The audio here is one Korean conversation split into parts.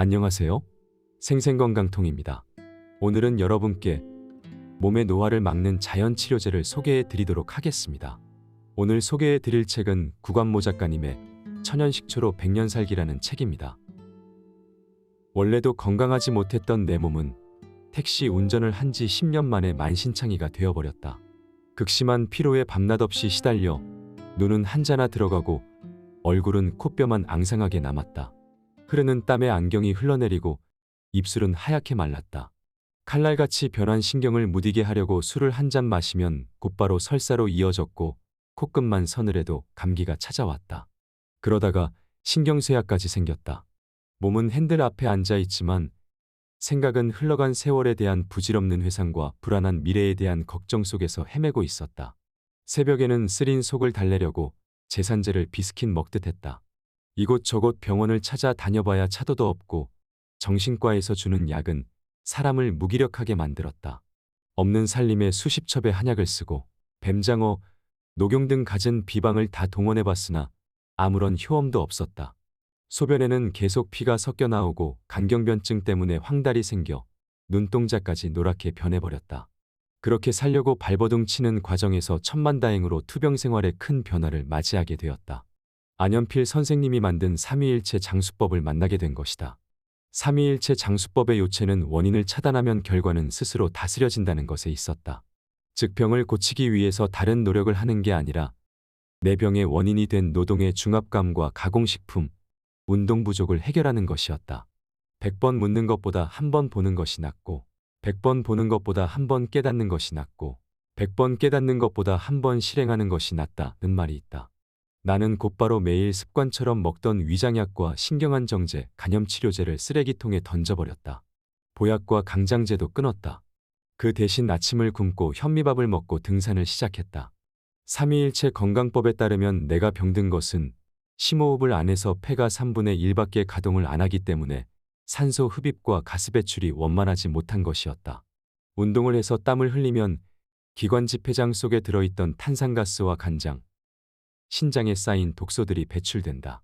안녕하세요. 생생건강통입니다. 오늘은 여러분께 몸의 노화를 막는 자연 치료제를 소개해 드리도록 하겠습니다. 오늘 소개해 드릴 책은 구관모 작가님의 천연식초로 백년 살기라는 책입니다. 원래도 건강하지 못했던 내 몸은 택시 운전을 한 지 10년 만에 만신창이가 되어버렸다. 극심한 피로에 밤낮 없이 시달려 눈은 한자나 들어가고 얼굴은 코뼈만 앙상하게 남았다. 흐르는 땀에 안경이 흘러내리고 입술은 하얗게 말랐다. 칼날같이 변한 신경을 무디게 하려고 술을 한 잔 마시면 곧바로 설사로 이어졌고 코끝만 서늘해도 감기가 찾아왔다. 그러다가 신경쇠약까지 생겼다. 몸은 핸들 앞에 앉아 있지만 생각은 흘러간 세월에 대한 부질없는 회상과 불안한 미래에 대한 걱정 속에서 헤매고 있었다. 새벽에는 쓰린 속을 달래려고 제산제를 비스킷 먹듯 했다. 이곳저곳 병원을 찾아 다녀봐야 차도도 없고 정신과에서 주는 약은 사람을 무기력하게 만들었다. 없는 살림에 수십 첩의 한약을 쓰고 뱀장어, 녹용 등 갖은 비방을 다 동원해봤으나 아무런 효험도 없었다. 소변에는 계속 피가 섞여 나오고 간경변증 때문에 황달이 생겨 눈동자까지 노랗게 변해버렸다. 그렇게 살려고 발버둥 치는 과정에서 천만다행으로 투병 생활에 큰 변화를 맞이하게 되었다. 안현필 선생님이 만든 삼위일체 장수법을 만나게 된 것이다. 삼위일체 장수법의 요체는 원인을 차단하면 결과는 스스로 다스려진다는 것에 있었다. 즉 병을 고치기 위해서 다른 노력을 하는 게 아니라 내 병의 원인이 된 노동의 중압감과 가공식품, 운동 부족을 해결하는 것이었다. 100번 묻는 것보다 한 번 보는 것이 낫고 100번 보는 것보다 한 번 깨닫는 것이 낫고 100번 깨닫는 것보다 한 번 실행하는 것이 낫다는 말이 있다. 나는 곧바로 매일 습관처럼 먹던 위장약과 신경안정제, 간염치료제를 쓰레기통에 던져버렸다. 보약과 강장제도 끊었다. 그 대신 아침을 굶고 현미밥을 먹고 등산을 시작했다. 삼위일체 건강법에 따르면 내가 병든 것은 심호흡을 안 해서 폐가 3분의 1밖에 가동을 안 하기 때문에 산소 흡입과 가스 배출이 원만하지 못한 것이었다. 운동을 해서 땀을 흘리면 기관지 폐장 속에 들어있던 탄산가스와 간장, 신장에 쌓인 독소들이 배출된다.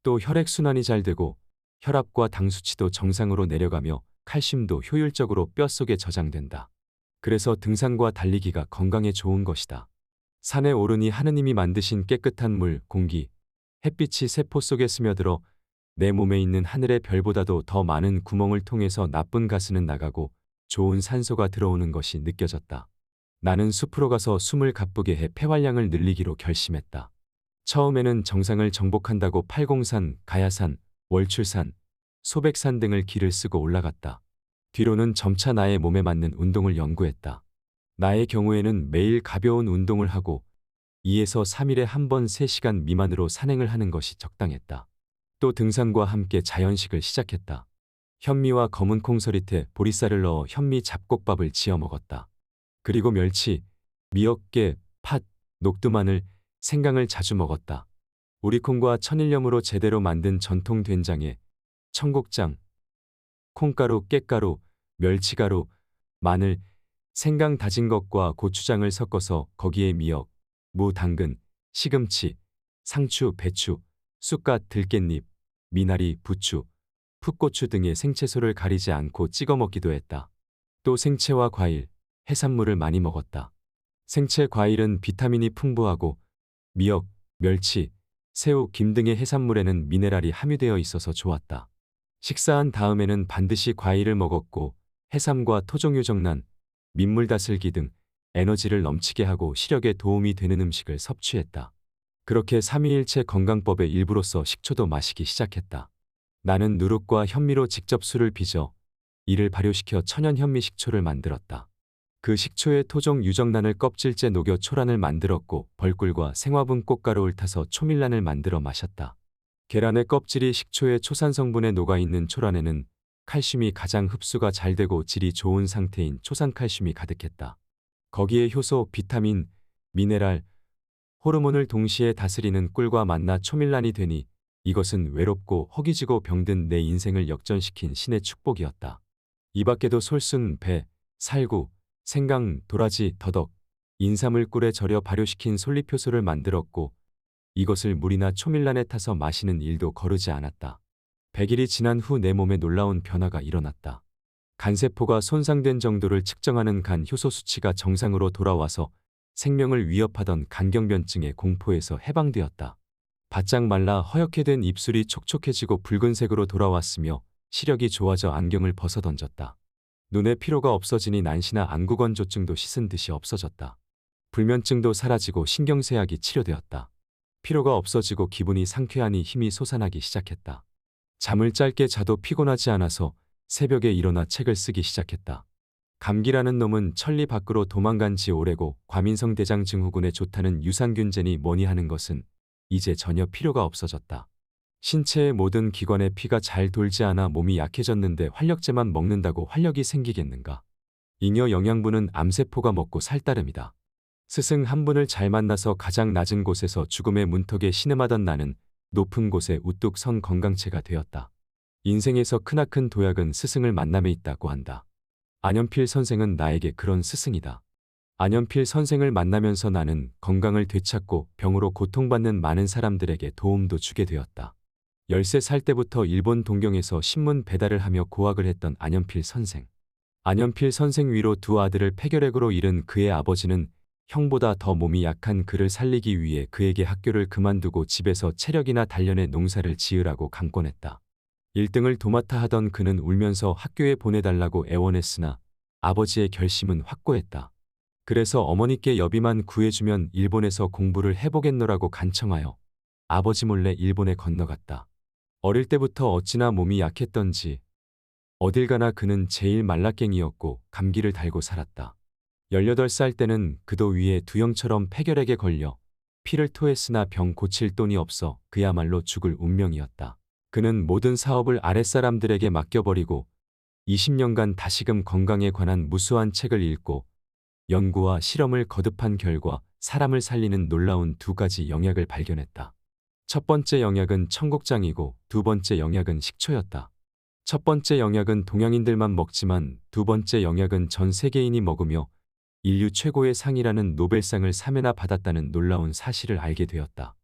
또 혈액순환이 잘 되고 혈압과 당 수치도 정상으로 내려가며 칼슘도 효율적으로 뼛속에 저장된다. 그래서 등산과 달리기가 건강에 좋은 것이다. 산에 오르니 하느님이 만드신 깨끗한 물, 공기, 햇빛이 세포 속에 스며들어 내 몸에 있는 하늘의 별보다도 더 많은 구멍을 통해서 나쁜 가스는 나가고 좋은 산소가 들어오는 것이 느껴졌다. 나는 숲으로 가서 숨을 가쁘게 해 폐활량을 늘리기로 결심했다. 처음에는 정상을 정복한다고 팔공산, 가야산, 월출산, 소백산 등을 길을 쓰고 올라갔다. 뒤로는 점차 나의 몸에 맞는 운동을 연구했다. 나의 경우에는 매일 가벼운 운동을 하고 2에서 3일에 한 번 3시간 미만으로 산행을 하는 것이 적당했다. 또 등산과 함께 자연식을 시작했다. 현미와 검은 콩서리태, 보리쌀을 넣어 현미 잡곡밥을 지어 먹었다. 그리고 멸치, 미역, 깨, 팥, 녹두마늘, 생강을 자주 먹었다. 우리콩과 천일염으로 제대로 만든 전통 된장에 청국장, 콩가루, 깻가루, 멸치가루, 마늘, 생강 다진 것과 고추장을 섞어서 거기에 미역, 무, 당근, 시금치, 상추, 배추, 쑥갓, 들깻잎, 미나리, 부추, 풋고추 등의 생채소를 가리지 않고 찍어 먹기도 했다. 또 생채와 과일, 해산물을 많이 먹었다. 생채, 과일은 비타민이 풍부하고 미역, 멸치, 새우, 김 등의 해산물에는 미네랄이 함유되어 있어서 좋았다. 식사한 다음에는 반드시 과일을 먹었고 해삼과 토종유정란, 민물 다슬기 등 에너지를 넘치게 하고 시력에 도움이 되는 음식을 섭취했다. 그렇게 삼위일체 건강법의 일부로서 식초도 마시기 시작했다. 나는 누룩과 현미로 직접 술을 빚어 이를 발효시켜 천연현미 식초를 만들었다. 그 식초에 토종 유정란을 껍질째 녹여 초란을 만들었고 벌꿀과 생화분 꽃가루를 타서 초밀란을 만들어 마셨다. 계란의 껍질이 식초의 초산 성분에 녹아있는 초란에는 칼슘이 가장 흡수가 잘 되고 질이 좋은 상태인 초산칼슘이 가득했다. 거기에 효소, 비타민, 미네랄, 호르몬을 동시에 다스리는 꿀과 만나 초밀란이 되니 이것은 외롭고 허기지고 병든 내 인생을 역전시킨 신의 축복이었다. 이 밖에도 솔순, 배, 살구, 생강, 도라지, 더덕, 인삼을 꿀에 절여 발효시킨 솔잎효소를 만들었고 이것을 물이나 초밀란에 타서 마시는 일도 거르지 않았다. 100일이 지난 후 내 몸에 놀라운 변화가 일어났다. 간세포가 손상된 정도를 측정하는 간 효소 수치가 정상으로 돌아와서 생명을 위협하던 간경변증의 공포에서 해방되었다. 바짝 말라 허옇게 된 입술이 촉촉해지고 붉은색으로 돌아왔으며 시력이 좋아져 안경을 벗어던졌다. 눈에 피로가 없어지니 난시나 안구건조증도 씻은 듯이 없어졌다. 불면증도 사라지고 신경쇠약이 치료되었다. 피로가 없어지고 기분이 상쾌하니 힘이 솟아나기 시작했다. 잠을 짧게 자도 피곤하지 않아서 새벽에 일어나 책을 쓰기 시작했다. 감기라는 놈은 천리 밖으로 도망간 지 오래고 과민성 대장 증후군에 좋다는 유산균제니 뭐니 하는 것은 이제 전혀 필요가 없어졌다. 신체의 모든 기관에 피가 잘 돌지 않아 몸이 약해졌는데 활력제만 먹는다고 활력이 생기겠는가. 잉여 영양분은 암세포가 먹고 살 따름이다. 스승 한 분을 잘 만나서 가장 낮은 곳에서 죽음의 문턱에 신음하던 나는 높은 곳에 우뚝 선 건강체가 되었다. 인생에서 크나큰 도약은 스승을 만남에 있다고 한다. 안현필 선생은 나에게 그런 스승이다. 안현필 선생을 만나면서 나는 건강을 되찾고 병으로 고통받는 많은 사람들에게 도움도 주게 되었다. 13살 때부터 일본 동경에서 신문 배달을 하며 고학을 했던 안현필 선생. 안현필 선생 위로 두 아들을 폐결핵으로 잃은 그의 아버지는 형보다 더 몸이 약한 그를 살리기 위해 그에게 학교를 그만두고 집에서 체력이나 단련의 농사를 지으라고 강권했다. 1등을 도맡아 하던 그는 울면서 학교에 보내달라고 애원했으나 아버지의 결심은 확고했다. 그래서 어머니께 여비만 구해주면 일본에서 공부를 해보겠노라고 간청하여 아버지 몰래 일본에 건너갔다. 어릴 때부터 어찌나 몸이 약했던지 어딜 가나 그는 제일 말라깽이였고 감기를 달고 살았다. 18살 때는 그도 위에 두영처럼 폐결핵에 걸려 피를 토했으나 병 고칠 돈이 없어 그야말로 죽을 운명이었다. 그는 모든 사업을 아랫사람들에게 맡겨버리고 20년간 다시금 건강에 관한 무수한 책을 읽고 연구와 실험을 거듭한 결과 사람을 살리는 놀라운 두 가지 영약을 발견했다. 첫 번째 영약은 청국장이고 두 번째 영약은 식초였다. 첫 번째 영약은 동양인들만 먹지만 두 번째 영약은 전 세계인이 먹으며 인류 최고의 상이라는 노벨상을 3회나 받았다는 놀라운 사실을 알게 되었다.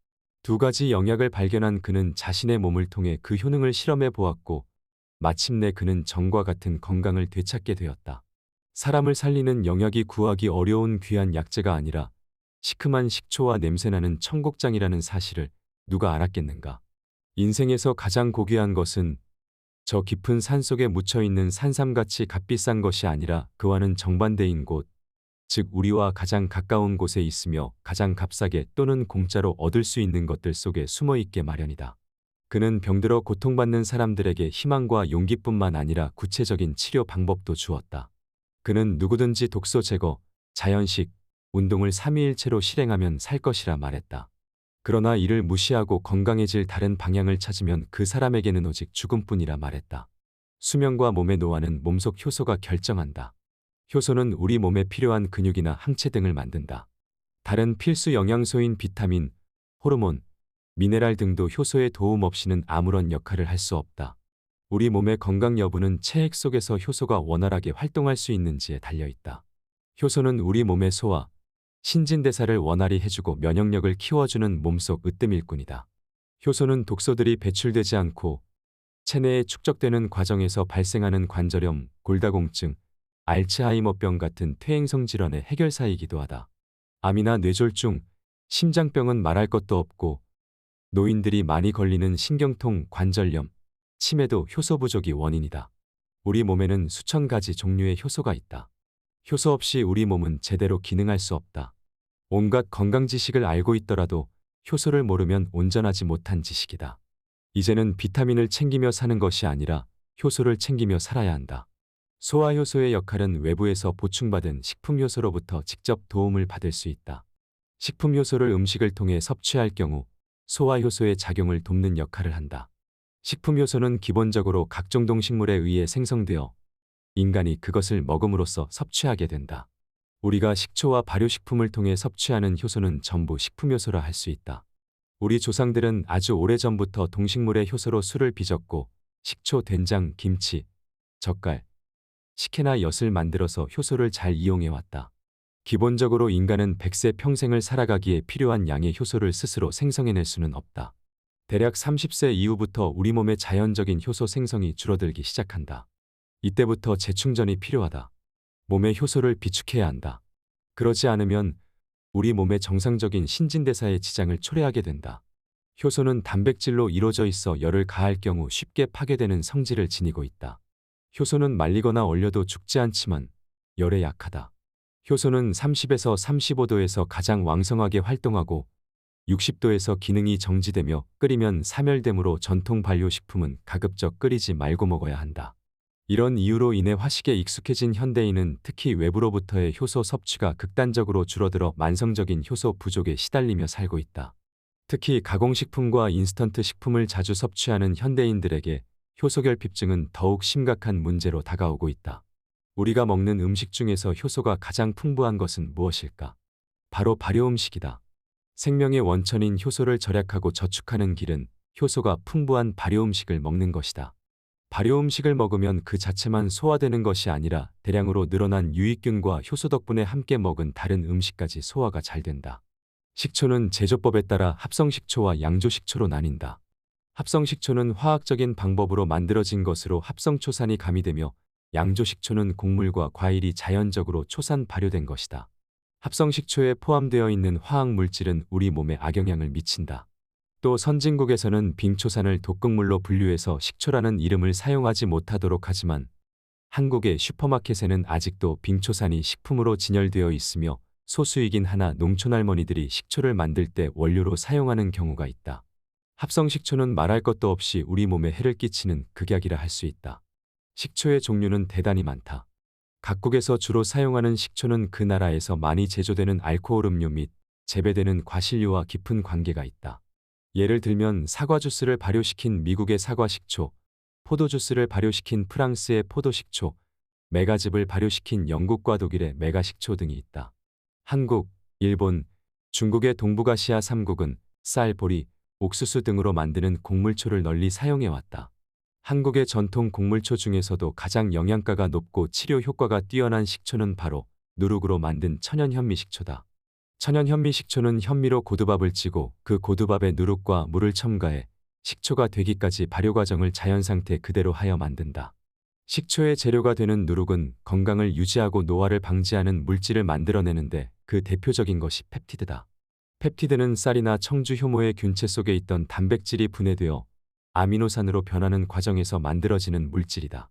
두 가지 영약을 발견한 그는 자신의 몸을 통해 그 효능을 실험해 보았고 마침내 그는 정과 같은 건강을 되찾게 되었다. 사람을 살리는 영약이 구하기 어려운 귀한 약재가 아니라 시큼한 식초와 냄새나는 청국장이라는 사실을 누가 알았겠는가. 인생에서 가장 고귀한 것은 저 깊은 산속에 묻혀있는 산삼같이 값비싼 것이 아니라 그와는 정반대인 곳, 즉 우리와 가장 가까운 곳에 있으며 가장 값싸게 또는 공짜로 얻을 수 있는 것들 속에 숨어있게 마련이다. 그는 병들어 고통받는 사람들에게 희망과 용기뿐만 아니라 구체적인 치료 방법도 주었다. 그는 누구든지 독소 제거, 자연식, 운동을 3일체로 실행하면 살 것이라 말했다. 그러나 이를 무시하고 건강해질 다른 방향을 찾으면 그 사람에게는 오직 죽음뿐이라 말했다. 수면과 몸의 노화는 몸속 효소가 결정한다. 효소는 우리 몸에 필요한 근육이나 항체 등을 만든다. 다른 필수 영양소인 비타민, 호르몬, 미네랄 등도 효소의 도움 없이는 아무런 역할을 할 수 없다. 우리 몸의 건강 여부는 체액 속에서 효소가 원활하게 활동할 수 있는지에 달려있다. 효소는 우리 몸의 소화, 신진대사를 원활히 해주고 면역력을 키워주는 몸속 으뜸일꾼이다. 효소는 독소들이 배출되지 않고 체내에 축적되는 과정에서 발생하는 관절염, 골다공증, 알츠하이머병 같은 퇴행성 질환의 해결사이기도 하다. 암이나 뇌졸중, 심장병은 말할 것도 없고 노인들이 많이 걸리는 신경통, 관절염, 치매도 효소 부족이 원인이다. 우리 몸에는 수천 가지 종류의 효소가 있다. 효소 없이 우리 몸은 제대로 기능할 수 없다. 온갖 건강 지식을 알고 있더라도 효소를 모르면 온전하지 못한 지식이다. 이제는 비타민을 챙기며 사는 것이 아니라 효소를 챙기며 살아야 한다. 소화효소의 역할은 외부에서 보충받은 식품효소로부터 직접 도움을 받을 수 있다. 식품효소를 음식을 통해 섭취할 경우 소화효소의 작용을 돕는 역할을 한다. 식품효소는 기본적으로 각종 동식물에 의해 생성되어 인간이 그것을 먹음으로써 섭취하게 된다. 우리가 식초와 발효식품을 통해 섭취하는 효소는 전부 식품효소라 할 수 있다. 우리 조상들은 아주 오래전부터 동식물의 효소로 술을 빚었고 식초, 된장, 김치, 젓갈, 식혜나 엿을 만들어서 효소를 잘 이용해왔다. 기본적으로 인간은 100세 평생을 살아가기에 필요한 양의 효소를 스스로 생성해낼 수는 없다. 대략 30세 이후부터 우리 몸의 자연적인 효소 생성이 줄어들기 시작한다. 이때부터 재충전이 필요하다. 몸의 효소를 비축해야 한다. 그러지 않으면 우리 몸의 정상적인 신진대사에 지장을 초래하게 된다. 효소는 단백질로 이루어져 있어 열을 가할 경우 쉽게 파괴되는 성질을 지니고 있다. 효소는 말리거나 얼려도 죽지 않지만 열에 약하다. 효소는 30에서 35도에서 가장 왕성하게 활동하고 60도에서 기능이 정지되며 끓이면 사멸되므로 전통 발효식품은 가급적 끓이지 말고 먹어야 한다. 이런 이유로 인해 화식에 익숙해진 현대인은 특히 외부로부터의 효소 섭취가 극단적으로 줄어들어 만성적인 효소 부족에 시달리며 살고 있다. 특히 가공식품과 인스턴트 식품을 자주 섭취하는 현대인들에게 효소결핍증은 더욱 심각한 문제로 다가오고 있다. 우리가 먹는 음식 중에서 효소가 가장 풍부한 것은 무엇일까? 바로 발효음식이다. 생명의 원천인 효소를 절약하고 저축하는 길은 효소가 풍부한 발효음식을 먹는 것이다. 발효음식을 먹으면 그 자체만 소화되는 것이 아니라 대량으로 늘어난 유익균과 효소 덕분에 함께 먹은 다른 음식까지 소화가 잘 된다. 식초는 제조법에 따라 합성식초와 양조식초로 나뉜다. 합성식초는 화학적인 방법으로 만들어진 것으로 합성초산이 가미되며 양조식초는 곡물과 과일이 자연적으로 초산 발효된 것이다. 합성식초에 포함되어 있는 화학물질은 우리 몸에 악영향을 미친다. 또 선진국에서는 빙초산을 독극물로 분류해서 식초라는 이름을 사용하지 못하도록 하지만 한국의 슈퍼마켓에는 아직도 빙초산이 식품으로 진열되어 있으며 소수이긴 하나 농촌 할머니들이 식초를 만들 때 원료로 사용하는 경우가 있다. 합성식초는 말할 것도 없이 우리 몸에 해를 끼치는 극약이라 할 수 있다. 식초의 종류는 대단히 많다. 각국에서 주로 사용하는 식초는 그 나라에서 많이 제조되는 알코올 음료 및 재배되는 과실류와 깊은 관계가 있다. 예를 들면 사과 주스를 발효시킨 미국의 사과식초, 포도 주스를 발효시킨 프랑스의 포도식초, 메가즙을 발효시킨 영국과 독일의 메가식초 등이 있다. 한국, 일본, 중국의 동북아시아 3국은 쌀, 보리, 옥수수 등으로 만드는 곡물초를 널리 사용해왔다. 한국의 전통 곡물초 중에서도 가장 영양가가 높고 치료 효과가 뛰어난 식초는 바로 누룩으로 만든 천연현미식초다. 천연현미식초는 현미로 고두밥을 찌고 그 고두밥에 누룩과 물을 첨가해 식초가 되기까지 발효 과정을 자연상태 그대로 하여 만든다. 식초의 재료가 되는 누룩은 건강을 유지하고 노화를 방지하는 물질을 만들어내는데 그 대표적인 것이 펩티드다. 펩티드는 쌀이나 청주 효모의 균체 속에 있던 단백질이 분해되어 아미노산으로 변하는 과정에서 만들어지는 물질이다.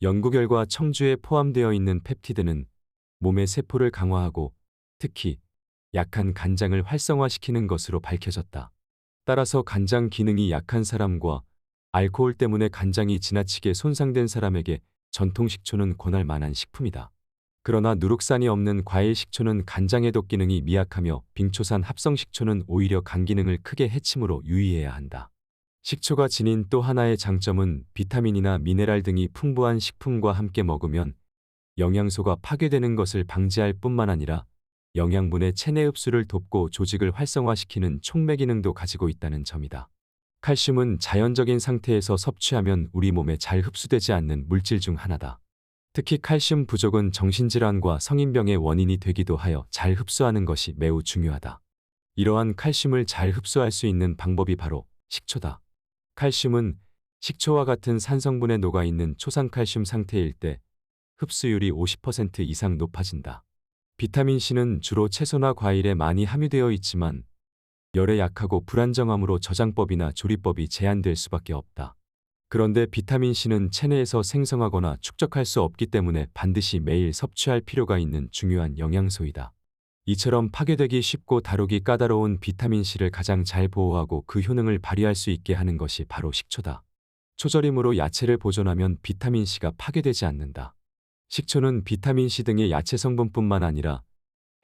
연구 결과 청주에 포함되어 있는 펩티드는 몸의 세포를 강화하고 특히 약한 간장을 활성화시키는 것으로 밝혀졌다. 따라서 간장 기능이 약한 사람과 알코올 때문에 간장이 지나치게 손상된 사람에게 전통 식초는 권할 만한 식품이다. 그러나 누룩산이 없는 과일 식초는 간장의 독 기능이 미약하며 빙초산 합성 식초는 오히려 간 기능을 크게 해치므로 유의해야 한다. 식초가 지닌 또 하나의 장점은 비타민이나 미네랄 등이 풍부한 식품과 함께 먹으면 영양소가 파괴되는 것을 방지할 뿐만 아니라 영양분의 체내 흡수를 돕고 조직을 활성화시키는 촉매 기능도 가지고 있다는 점이다. 칼슘은 자연적인 상태에서 섭취하면 우리 몸에 잘 흡수되지 않는 물질 중 하나다. 특히 칼슘 부족은 정신질환과 성인병의 원인이 되기도 하여 잘 흡수하는 것이 매우 중요하다. 이러한 칼슘을 잘 흡수할 수 있는 방법이 바로 식초다. 칼슘은 식초와 같은 산성분에 녹아있는 초산칼슘 상태일 때 흡수율이 50% 이상 높아진다. 비타민C는 주로 채소나 과일에 많이 함유되어 있지만 열에 약하고 불안정함으로 저장법이나 조리법이 제한될 수밖에 없다. 그런데 비타민C는 체내에서 생성하거나 축적할 수 없기 때문에 반드시 매일 섭취할 필요가 있는 중요한 영양소이다. 이처럼 파괴되기 쉽고 다루기 까다로운 비타민C를 가장 잘 보호하고 그 효능을 발휘할 수 있게 하는 것이 바로 식초다. 초절임으로 야채를 보존하면 비타민C가 파괴되지 않는다. 식초는 비타민C 등의 야채 성분뿐만 아니라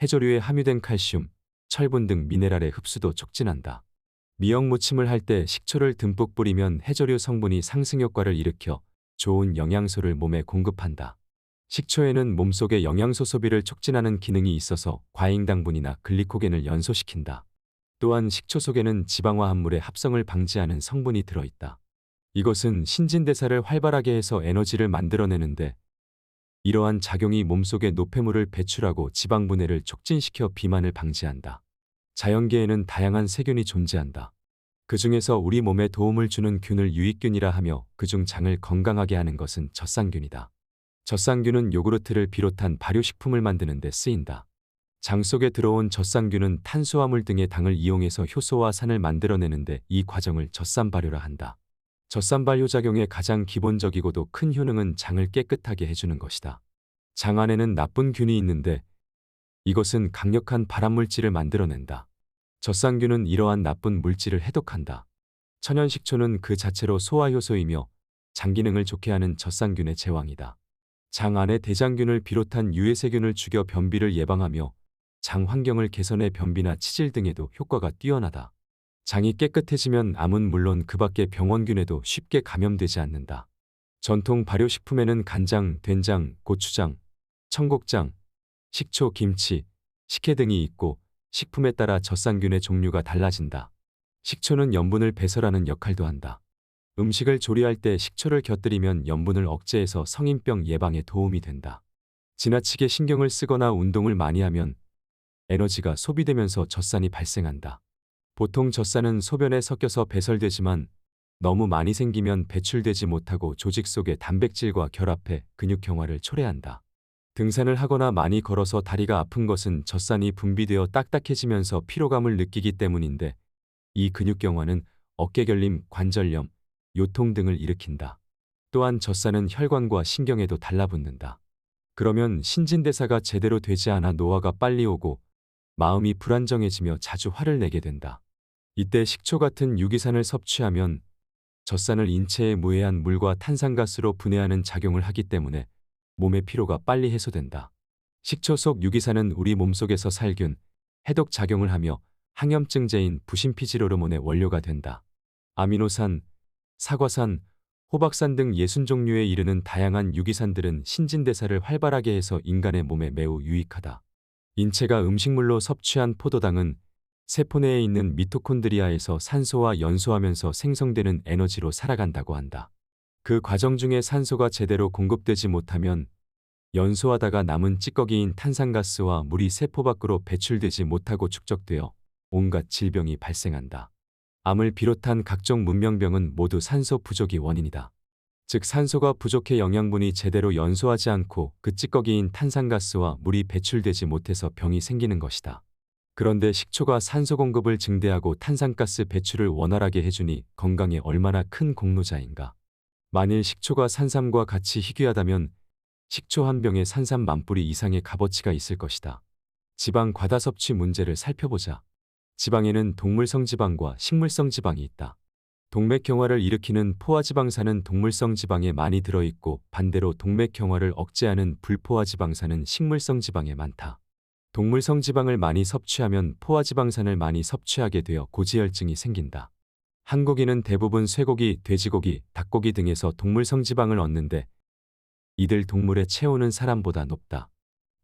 해조류에 함유된 칼슘, 철분 등 미네랄의 흡수도 촉진한다. 미역 무침을 할 때 식초를 듬뿍 뿌리면 해조류 성분이 상승 효과를 일으켜 좋은 영양소를 몸에 공급한다. 식초에는 몸속의 영양소 소비를 촉진하는 기능이 있어서 과잉당분이나 글리코겐을 연소시킨다. 또한 식초 속에는 지방화 합물의 합성을 방지하는 성분이 들어있다. 이것은 신진대사를 활발하게 해서 에너지를 만들어내는데 이러한 작용이 몸속의 노폐물을 배출하고 지방 분해를 촉진시켜 비만을 방지한다. 자연계에는 다양한 세균이 존재한다. 그 중에서 우리 몸에 도움을 주는 균을 유익균이라 하며 그중 장을 건강하게 하는 것은 젖산균이다. 젖산균은 요구르트를 비롯한 발효식품을 만드는 데 쓰인다. 장 속에 들어온 젖산균은 탄수화물 등의 당을 이용해서 효소와 산을 만들어내는데 이 과정을 젖산 발효라 한다. 젖산 발효 작용의 가장 기본적이고도 큰 효능은 장을 깨끗하게 해주는 것이다. 장 안에는 나쁜 균이 있는데 이것은 강력한 발암물질을 만들어낸다. 젖산균은 이러한 나쁜 물질을 해독한다. 천연식초는 그 자체로 소화효소이며 장 기능을 좋게 하는 젖산균의 제왕이다. 장 안의 대장균을 비롯한 유해세균을 죽여 변비를 예방하며 장 환경을 개선해 변비나 치질 등에도 효과가 뛰어나다. 장이 깨끗해지면 암은 물론 그 밖의 병원균에도 쉽게 감염되지 않는다. 전통 발효식품에는 간장, 된장, 고추장, 청국장, 식초, 김치, 식혜 등이 있고 식품에 따라 젖산균의 종류가 달라진다. 식초는 염분을 배설하는 역할도 한다. 음식을 조리할 때 식초를 곁들이면 염분을 억제해서 성인병 예방에 도움이 된다. 지나치게 신경을 쓰거나 운동을 많이 하면 에너지가 소비되면서 젖산이 발생한다. 보통 젖산은 소변에 섞여서 배설되지만 너무 많이 생기면 배출되지 못하고 조직 속의 단백질과 결합해 근육경화를 초래한다. 등산을 하거나 많이 걸어서 다리가 아픈 것은 젖산이 분비되어 딱딱해지면서 피로감을 느끼기 때문인데 이 근육경화는 어깨결림, 관절염, 요통 등을 일으킨다. 또한 젖산은 혈관과 신경에도 달라붙는다. 그러면 신진대사가 제대로 되지 않아 노화가 빨리 오고 마음이 불안정해지며 자주 화를 내게 된다. 이때 식초 같은 유기산을 섭취하면 젖산을 인체에 무해한 물과 탄산가스로 분해하는 작용을 하기 때문에 몸의 피로가 빨리 해소된다. 식초 속 유기산은 우리 몸속에서 살균, 해독 작용을 하며 항염증제인 부신피지로르몬의 원료가 된다. 아미노산, 사과산, 호박산 등 60종류에 이르는 다양한 유기산들은 신진대사를 활발하게 해서 인간의 몸에 매우 유익하다. 인체가 음식물로 섭취한 포도당은 세포 내에 있는 미토콘드리아에서 산소와 연소하면서 생성되는 에너지로 살아간다고 한다. 그 과정 중에 산소가 제대로 공급되지 못하면 연소하다가 남은 찌꺼기인 탄산가스와 물이 세포 밖으로 배출되지 못하고 축적되어 온갖 질병이 발생한다. 암을 비롯한 각종 문명병은 모두 산소 부족이 원인이다. 즉 산소가 부족해 영양분이 제대로 연소하지 않고 그 찌꺼기인 탄산가스와 물이 배출되지 못해서 병이 생기는 것이다. 그런데 식초가 산소 공급을 증대하고 탄산가스 배출을 원활하게 해주니 건강에 얼마나 큰 공로자인가. 만일 식초가 산삼과 같이 희귀하다면 식초 한 병에 산삼 10,000뿌리 이상의 값어치가 있을 것이다. 지방 과다 섭취 문제를 살펴보자. 지방에는 동물성 지방과 식물성 지방이 있다. 동맥경화를 일으키는 포화지방산은 동물성 지방에 많이 들어있고 반대로 동맥경화를 억제하는 불포화지방산은 식물성 지방에 많다. 동물성 지방을 많이 섭취하면 포화지방산을 많이 섭취하게 되어 고지혈증이 생긴다. 한고기는 대부분 쇠고기, 돼지고기, 닭고기 등에서 동물성 지방을 얻는데 이들 동물의 체온은 사람보다 높다.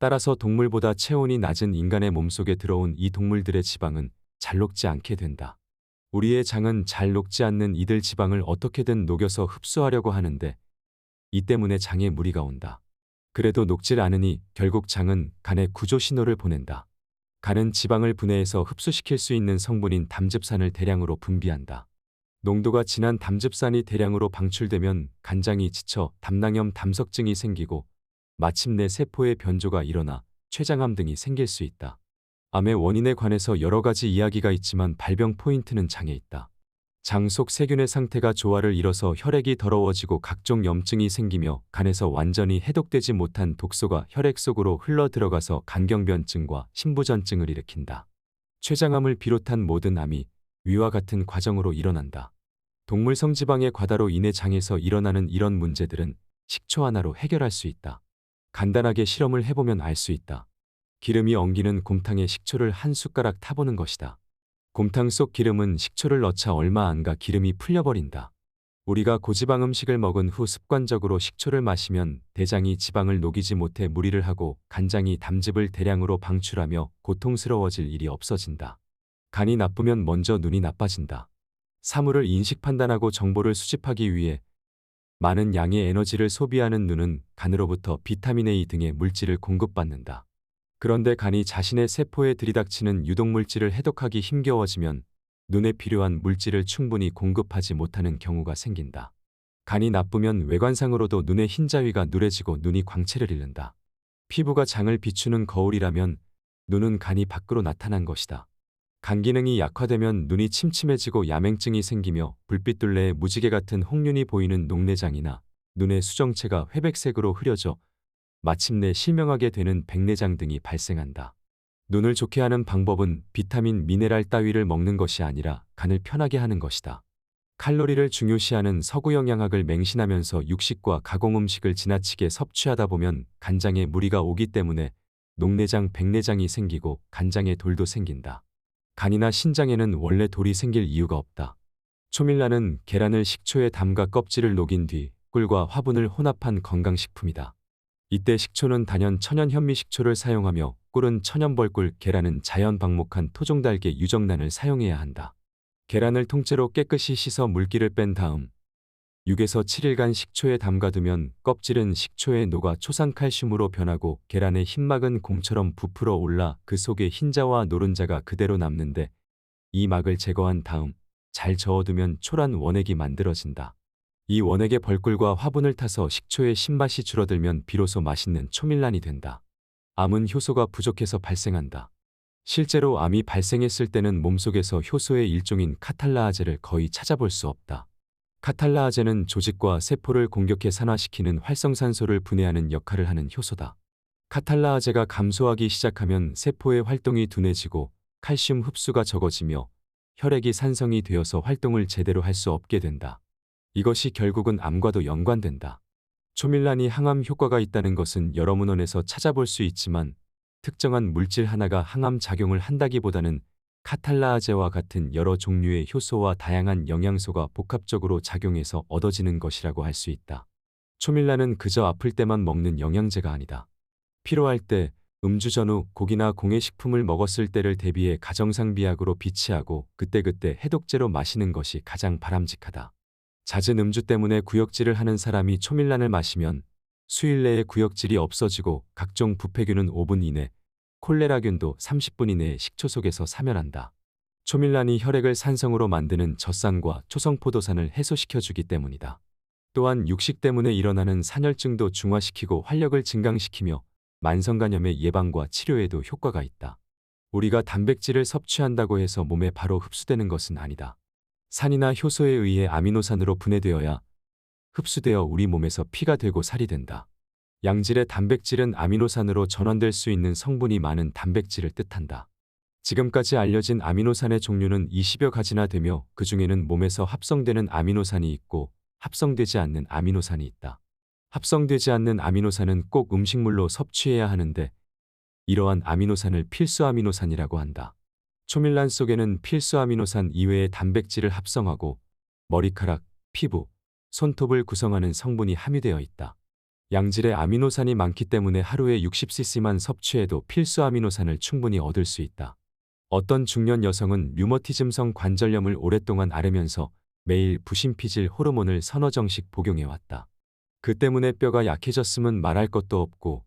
따라서 동물보다 체온이 낮은 인간의 몸속에 들어온 이 동물들의 지방은 잘 녹지 않게 된다. 우리의 장은 잘 녹지 않는 이들 지방을 어떻게든 녹여서 흡수하려고 하는데 이 때문에 장에 무리가 온다. 그래도 녹질 않으니 결국 장은 간에 구조 신호를 보낸다. 간은 지방을 분해해서 흡수시킬 수 있는 성분인 담즙산을 대량으로 분비한다. 농도가 진한 담즙산이 대량으로 방출되면 간장이 지쳐 담낭염 담석증이 생기고 마침내 세포의 변조가 일어나 췌장암 등이 생길 수 있다. 암의 원인에 관해서 여러 가지 이야기가 있지만 발병 포인트는 장에 있다. 장 속 세균의 상태가 조화를 이뤄서 혈액이 더러워지고 각종 염증이 생기며 간에서 완전히 해독되지 못한 독소가 혈액 속으로 흘러 들어가서 간경변증과 신부전증을 일으킨다. 췌장암을 비롯한 모든 암이 위와 같은 과정으로 일어난다. 동물성 지방의 과다로 인해 장에서 일어나는 이런 문제들은 식초 하나로 해결할 수 있다. 간단하게 실험을 해보면 알 수 있다. 기름이 엉기는 곰탕에 식초를 한 숟가락 타보는 것이다. 곰탕 속 기름은 식초를 넣자 얼마 안 가 기름이 풀려버린다. 우리가 고지방 음식을 먹은 후 습관적으로 식초를 마시면 대장이 지방을 녹이지 못해 무리를 하고 간장이 담즙을 대량으로 방출하며 고통스러워질 일이 없어진다. 간이 나쁘면 먼저 눈이 나빠진다. 사물을 인식 판단하고 정보를 수집하기 위해 많은 양의 에너지를 소비하는 눈은 간으로부터 비타민 A 등의 물질을 공급받는다. 그런데 간이 자신의 세포에 들이닥치는 유독물질을 해독하기 힘겨워지면 눈에 필요한 물질을 충분히 공급하지 못하는 경우가 생긴다. 간이 나쁘면 외관상으로도 눈의 흰자위가 누래지고 눈이 광채를 잃는다. 피부가 장을 비추는 거울이라면 눈은 간이 밖으로 나타난 것이다. 간 기능이 약화되면 눈이 침침해지고 야맹증이 생기며 불빛둘레에 무지개 같은 홍륜이 보이는 녹내장이나 눈의 수정체가 회백색으로 흐려져 마침내 실명하게 되는 백내장 등이 발생한다. 눈을 좋게 하는 방법은 비타민, 미네랄 따위를 먹는 것이 아니라 간을 편하게 하는 것이다. 칼로리를 중요시하는 서구 영양학을 맹신하면서 육식과 가공음식을 지나치게 섭취하다 보면 간장에 무리가 오기 때문에 녹내장, 백내장이 생기고 간장에 돌도 생긴다. 간이나 신장에는 원래 돌이 생길 이유가 없다. 초밀란은 계란을 식초에 담가 껍질을 녹인 뒤 꿀과 화분을 혼합한 건강식품이다. 이때 식초는 단연 천연 현미식초를 사용하며 꿀은 천연벌꿀, 계란은 자연 방목한 토종달걀 유정란을 사용해야 한다. 계란을 통째로 깨끗이 씻어 물기를 뺀 다음 6에서 7일간 식초에 담가두면 껍질은 식초에 녹아 초산칼슘으로 변하고 계란의 흰막은 곰처럼 부풀어 올라 그 속에 흰자와 노른자가 그대로 남는데 이 막을 제거한 다음 잘 저어두면 초란 원액이 만들어진다. 이 원액에 벌꿀과 화분을 타서 식초의 신맛이 줄어들면 비로소 맛있는 초밀란이 된다. 암은 효소가 부족해서 발생한다. 실제로 암이 발생했을 때는 몸속에서 효소의 일종인 카탈라아제를 거의 찾아볼 수 없다. 카탈라아제는 조직과 세포를 공격해 산화시키는 활성산소를 분해하는 역할을 하는 효소다. 카탈라아제가 감소하기 시작하면 세포의 활동이 둔해지고 칼슘 흡수가 적어지며 혈액이 산성이 되어서 활동을 제대로 할 수 없게 된다. 이것이 결국은 암과도 연관된다. 초밀란이 항암 효과가 있다는 것은 여러 문헌에서 찾아볼 수 있지만 특정한 물질 하나가 항암 작용을 한다기보다는 카탈라아제와 같은 여러 종류의 효소와 다양한 영양소가 복합적으로 작용해서 얻어지는 것이라고 할 수 있다. 초밀란은 그저 아플 때만 먹는 영양제가 아니다. 피로할 때, 음주 전후 고기나 공해식품을 먹었을 때를 대비해 가정상 비약으로 비치하고 그때그때 해독제로 마시는 것이 가장 바람직하다. 잦은 음주 때문에 구역질을 하는 사람이 초밀란을 마시면 수일 내에 구역질이 없어지고 각종 부패균은 5분 이내, 콜레라균도 30분 이내에 식초 속에서 사멸한다. 초밀란이 혈액을 산성으로 만드는 젖산과 초성포도산을 해소시켜주기 때문이다. 또한 육식 때문에 일어나는 산혈증도 중화시키고 활력을 증강시키며 만성간염의 예방과 치료에도 효과가 있다. 우리가 단백질을 섭취한다고 해서 몸에 바로 흡수되는 것은 아니다. 산이나 효소에 의해 아미노산으로 분해되어야 흡수되어 우리 몸에서 피가 되고 살이 된다. 양질의 단백질은 아미노산으로 전환될 수 있는 성분이 많은 단백질을 뜻한다. 지금까지 알려진 아미노산의 종류는 20여 가지나 되며 그 중에는 몸에서 합성되는 아미노산이 있고 합성되지 않는 아미노산이 있다. 합성되지 않는 아미노산은 꼭 음식물로 섭취해야 하는데 이러한 아미노산을 필수 아미노산이라고 한다. 초밀란 속에는 필수 아미노산 이외의 단백질을 합성하고 머리카락, 피부, 손톱을 구성하는 성분이 함유되어 있다. 양질의 아미노산이 많기 때문에 하루에 60cc만 섭취해도 필수 아미노산을 충분히 얻을 수 있다. 어떤 중년 여성은 류머티즘성 관절염을 오랫동안 앓으면서 매일 부심피질 호르몬을 서너 정씩 복용해왔다. 그 때문에 뼈가 약해졌음은 말할 것도 없고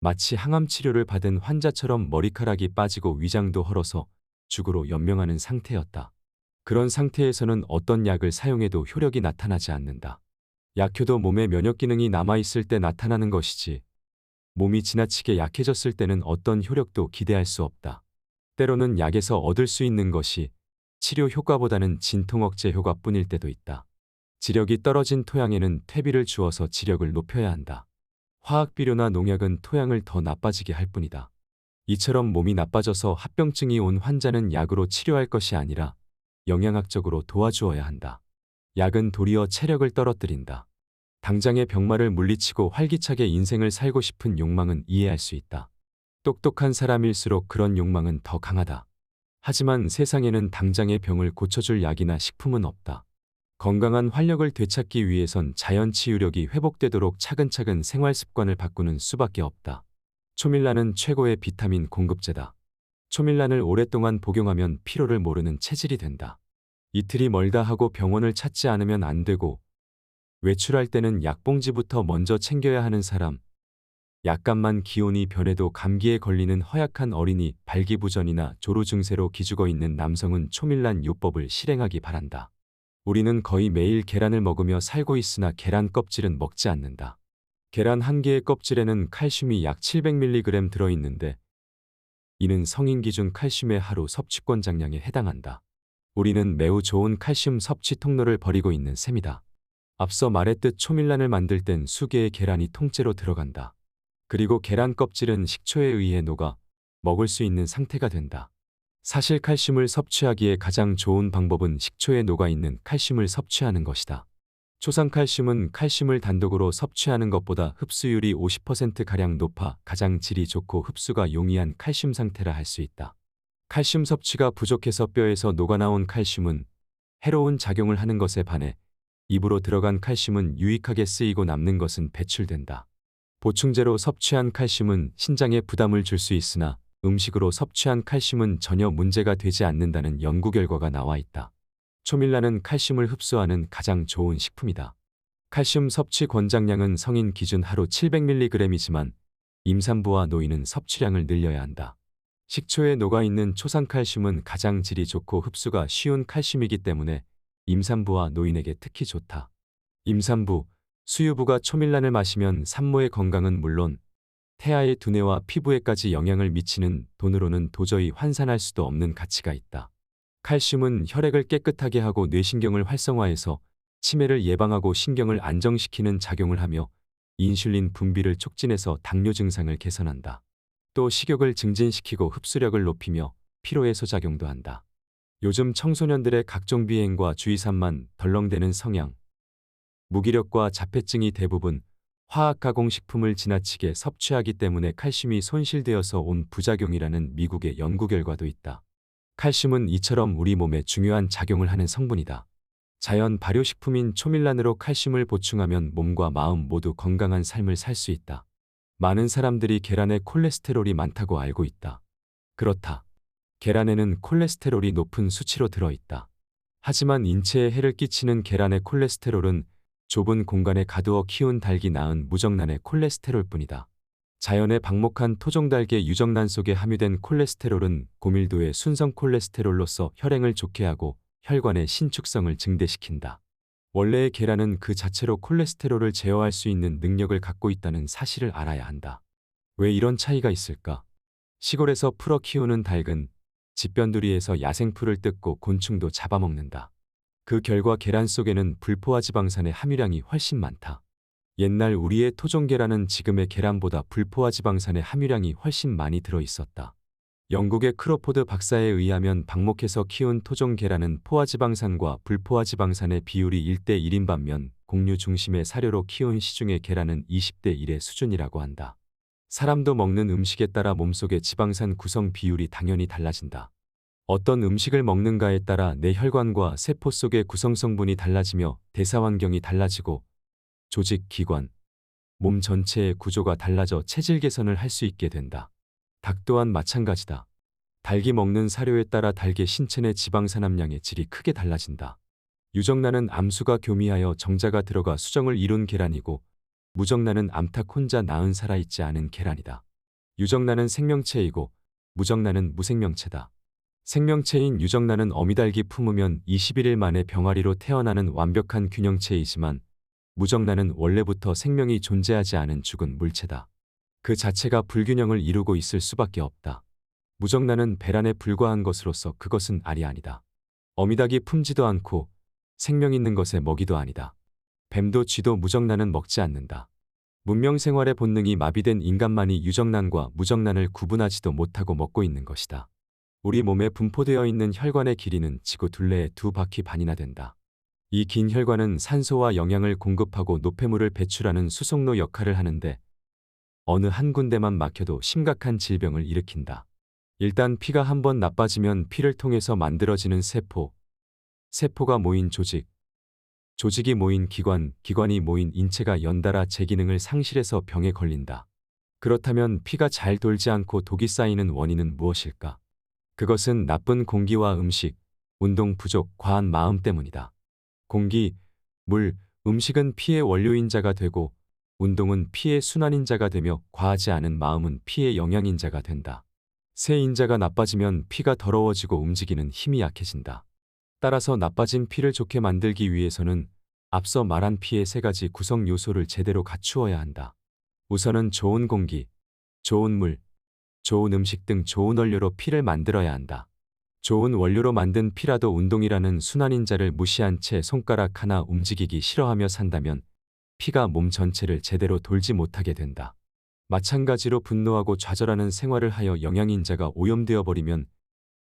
마치 항암 치료를 받은 환자처럼 머리카락이 빠지고 위장도 헐어서 죽으로 연명하는 상태였다. 그런 상태에서는 어떤 약을 사용해도 효력이 나타나지 않는다. 약효도 몸의 면역 기능이 남아있을 때 나타나는 것이지 몸이 지나치게 약해졌을 때는 어떤 효력도 기대할 수 없다. 때로는 약에서 얻을 수 있는 것이 치료 효과보다는 진통 억제 효과뿐일 때도 있다. 지력이 떨어진 토양에는 퇴비를 주어서 지력을 높여야 한다. 화학비료나 농약은 토양을 더 나빠지게 할 뿐이다. 이처럼 몸이 나빠져서 합병증이 온 환자는 약으로 치료할 것이 아니라 영양학적으로 도와주어야 한다. 약은 도리어 체력을 떨어뜨린다. 당장의 병마를 물리치고 활기차게 인생을 살고 싶은 욕망은 이해할 수 있다. 똑똑한 사람일수록 그런 욕망은 더 강하다. 하지만 세상에는 당장의 병을 고쳐줄 약이나 식품은 없다. 건강한 활력을 되찾기 위해선 자연 치유력이 회복되도록 차근차근 생활 습관을 바꾸는 수밖에 없다. 초밀란은 최고의 비타민 공급제다. 초밀란을 오랫동안 복용하면 피로를 모르는 체질이 된다. 이틀이 멀다 하고 병원을 찾지 않으면 안 되고 외출할 때는 약봉지부터 먼저 챙겨야 하는 사람, 약간만 기온이 변해도 감기에 걸리는 허약한 어린이, 발기부전이나 조루 증세로 기죽어 있는 남성은 초밀란 요법을 실행하기 바란다. 우리는 거의 매일 계란을 먹으며 살고 있으나 계란 껍질은 먹지 않는다. 계란 한 개의 껍질에는 칼슘이 약 700mg 들어있는데 이는 성인 기준 칼슘의 하루 섭취 권장량에 해당한다. 우리는 매우 좋은 칼슘 섭취 통로를 벌이고 있는 셈이다. 앞서 말했듯 초밀란을 만들 땐 수개의 계란이 통째로 들어간다. 그리고 계란 껍질은 식초에 의해 녹아 먹을 수 있는 상태가 된다. 사실 칼슘을 섭취하기에 가장 좋은 방법은 식초에 녹아있는 칼슘을 섭취하는 것이다. 초상칼슘은 칼슘을 단독으로 섭취하는 것보다 흡수율이 50%가량 높아 가장 질이 좋고 흡수가 용이한 칼슘 상태라 할 수 있다. 칼슘 섭취가 부족해서 뼈에서 녹아나온 칼슘은 해로운 작용을 하는 것에 반해 입으로 들어간 칼슘은 유익하게 쓰이고 남는 것은 배출된다. 보충제로 섭취한 칼슘은 신장에 부담을 줄 수 있으나 음식으로 섭취한 칼슘은 전혀 문제가 되지 않는다는 연구 결과가 나와 있다. 초밀란은 칼슘을 흡수하는 가장 좋은 식품이다. 칼슘 섭취 권장량은 성인 기준 하루 700mg이지만 임산부와 노인은 섭취량을 늘려야 한다. 식초에 녹아있는 초상칼슘은 가장 질이 좋고 흡수가 쉬운 칼슘이기 때문에 임산부와 노인에게 특히 좋다. 임산부, 수유부가 초밀란을 마시면 산모의 건강은 물론 태아의 두뇌와 피부에까지 영향을 미치는 돈으로는 도저히 환산할 수도 없는 가치가 있다. 칼슘은 혈액을 깨끗하게 하고 뇌신경을 활성화해서 치매를 예방하고 신경을 안정시키는 작용을 하며 인슐린 분비를 촉진해서 당뇨 증상을 개선한다. 또 식욕을 증진시키고 흡수력을 높이며 피로 해소 작용도 한다. 요즘 청소년들의 각종 비행과 주의산만 덜렁대는 성향, 무기력과 자폐증이 대부분 화학가공식품을 지나치게 섭취하기 때문에 칼슘이 손실되어서 온 부작용이라는 미국의 연구 결과도 있다. 칼슘은 이처럼 우리 몸에 중요한 작용을 하는 성분이다. 자연 발효식품인 초밀란으로 칼슘을 보충하면 몸과 마음 모두 건강한 삶을 살 수 있다. 많은 사람들이 계란에 콜레스테롤이 많다고 알고 있다. 그렇다. 계란에는 콜레스테롤이 높은 수치로 들어있다. 하지만 인체에 해를 끼치는 계란의 콜레스테롤은 좁은 공간에 가두어 키운 닭이 낳은 무정란의 콜레스테롤뿐이다. 자연의 방목한 토종닭의 유정란 속에 함유된 콜레스테롤은 고밀도의 순성 콜레스테롤로서 혈행을 좋게 하고 혈관의 신축성을 증대시킨다. 원래의 계란은 그 자체로 콜레스테롤을 제어할 수 있는 능력을 갖고 있다는 사실을 알아야 한다. 왜 이런 차이가 있을까? 시골에서 풀어 키우는 닭은 집변두리에서 야생풀을 뜯고 곤충도 잡아먹는다. 그 결과 계란 속에는 불포화지방산의 함유량이 훨씬 많다. 옛날 우리의 토종 계란은 지금의 계란보다 불포화지방산의 함유량이 훨씬 많이 들어있었다. 영국의 크로포드 박사에 의하면 방목해서 키운 토종 계란은 포화지방산과 불포화지방산의 비율이 1대1인 반면 공유 중심의 사료로 키운 시중의 계란은 20대1의 수준이라고 한다. 사람도 먹는 음식에 따라 몸속의 지방산 구성 비율이 당연히 달라진다. 어떤 음식을 먹는가에 따라 내 혈관과 세포 속의 구성 성분이 달라지며 대사 환경이 달라지고 조직, 기관, 몸 전체의 구조가 달라져 체질 개선을 할 수 있게 된다. 닭 또한 마찬가지다. 닭이 먹는 사료에 따라 닭의 신체 내 지방산 함량의 질이 크게 달라진다. 유정란은 암수가 교미하여 정자가 들어가 수정을 이룬 계란이고 무정란은 암탉 혼자 낳은 살아있지 않은 계란이다. 유정란은 생명체이고 무정란은 무생명체다. 생명체인 유정란은 어미닭이 품으면 21일 만에 병아리로 태어나는 완벽한 균형체이지만 무정란은 원래부터 생명이 존재하지 않은 죽은 물체다. 그 자체가 불균형을 이루고 있을 수밖에 없다. 무정란은 배란에 불과한 것으로서 그것은 알이 아니다. 어미닭이 품지도 않고 생명 있는 것의 먹이도 아니다. 뱀도 쥐도 무정란은 먹지 않는다. 문명생활의 본능이 마비된 인간만이 유정란과 무정란을 구분하지도 못하고 먹고 있는 것이다. 우리 몸에 분포되어 있는 혈관의 길이는 지구 둘레의 2바퀴 반이나 된다. 이 긴 혈관은 산소와 영양을 공급하고 노폐물을 배출하는 수송로 역할을 하는데 어느 한 군데만 막혀도 심각한 질병을 일으킨다. 일단 피가 한번 나빠지면 피를 통해서 만들어지는 세포, 세포가 모인 조직, 조직이 모인 기관, 기관이 모인 인체가 연달아 제 기능을 상실해서 병에 걸린다. 그렇다면 피가 잘 돌지 않고 독이 쌓이는 원인은 무엇일까? 그것은 나쁜 공기와 음식, 운동 부족, 과한 마음 때문이다. 공기, 물, 음식은 피의 원료인자가 되고 운동은 피의 순환인자가 되며 과하지 않은 마음은 피의 영양인자가 된다. 세 인자가 나빠지면 피가 더러워지고 움직이는 힘이 약해진다. 따라서 나빠진 피를 좋게 만들기 위해서는 앞서 말한 피의 세 가지 구성 요소를 제대로 갖추어야 한다. 우선은 좋은 공기, 좋은 물, 좋은 음식 등 좋은 원료로 피를 만들어야 한다. 좋은 원료로 만든 피라도 운동이라는 순환인자를 무시한 채 손가락 하나 움직이기 싫어하며 산다면 피가 몸 전체를 제대로 돌지 못하게 된다. 마찬가지로 분노하고 좌절하는 생활을 하여 영양인자가 오염되어 버리면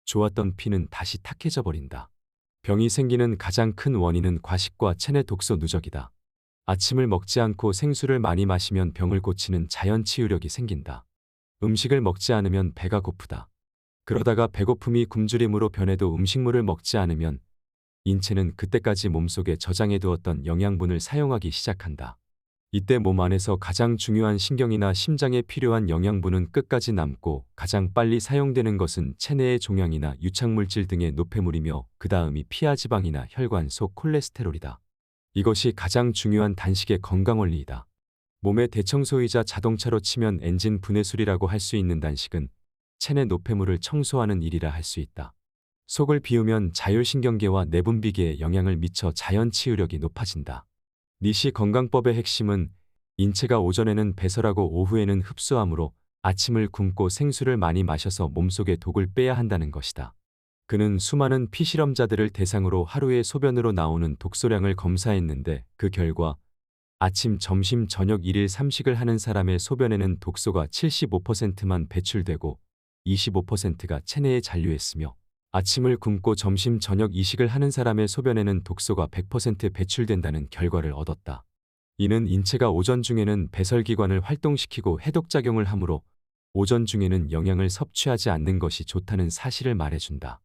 좋았던 피는 다시 탁해져 버린다. 병이 생기는 가장 큰 원인은 과식과 체내 독소 누적이다. 아침을 먹지 않고 생수를 많이 마시면 병을 고치는 자연 치유력이 생긴다. 음식을 먹지 않으면 배가 고프다. 그러다가 배고픔이 굶주림으로 변해도 음식물을 먹지 않으면 인체는 그때까지 몸속에 저장해 두었던 영양분을 사용하기 시작한다. 이때 몸 안에서 가장 중요한 신경이나 심장에 필요한 영양분은 끝까지 남고 가장 빨리 사용되는 것은 체내의 종양이나 유착물질 등의 노폐물이며 그 다음이 피하지방이나 혈관 속 콜레스테롤이다. 이것이 가장 중요한 단식의 건강 원리이다. 몸의 대청소이자 자동차로 치면 엔진 분해술이라고 할 수 있는 단식은 체내 노폐물을 청소하는 일이라 할 수 있다. 속을 비우면 자율신경계와 내분비계에 영향을 미쳐 자연 치유력이 높아진다. 니시 건강법의 핵심은 인체가 오전에는 배설하고 오후에는 흡수하므로 아침을 굶고 생수를 많이 마셔서 몸속의 독을 빼야 한다는 것이다. 그는 수많은 피실험자들을 대상으로 하루에 소변으로 나오는 독소량을 검사했는데 그 결과 아침, 점심, 저녁 일일 3식을 하는 사람의 소변에는 독소가 75%만 배출되고 25%가 체내에 잔류했으며 아침을 굶고 점심, 저녁 이식을 하는 사람의 소변에는 독소가 100% 배출된다는 결과를 얻었다. 이는 인체가 오전 중에는 배설기관을 활동시키고 해독작용을 하므로 오전 중에는 영양을 섭취하지 않는 것이 좋다는 사실을 말해준다.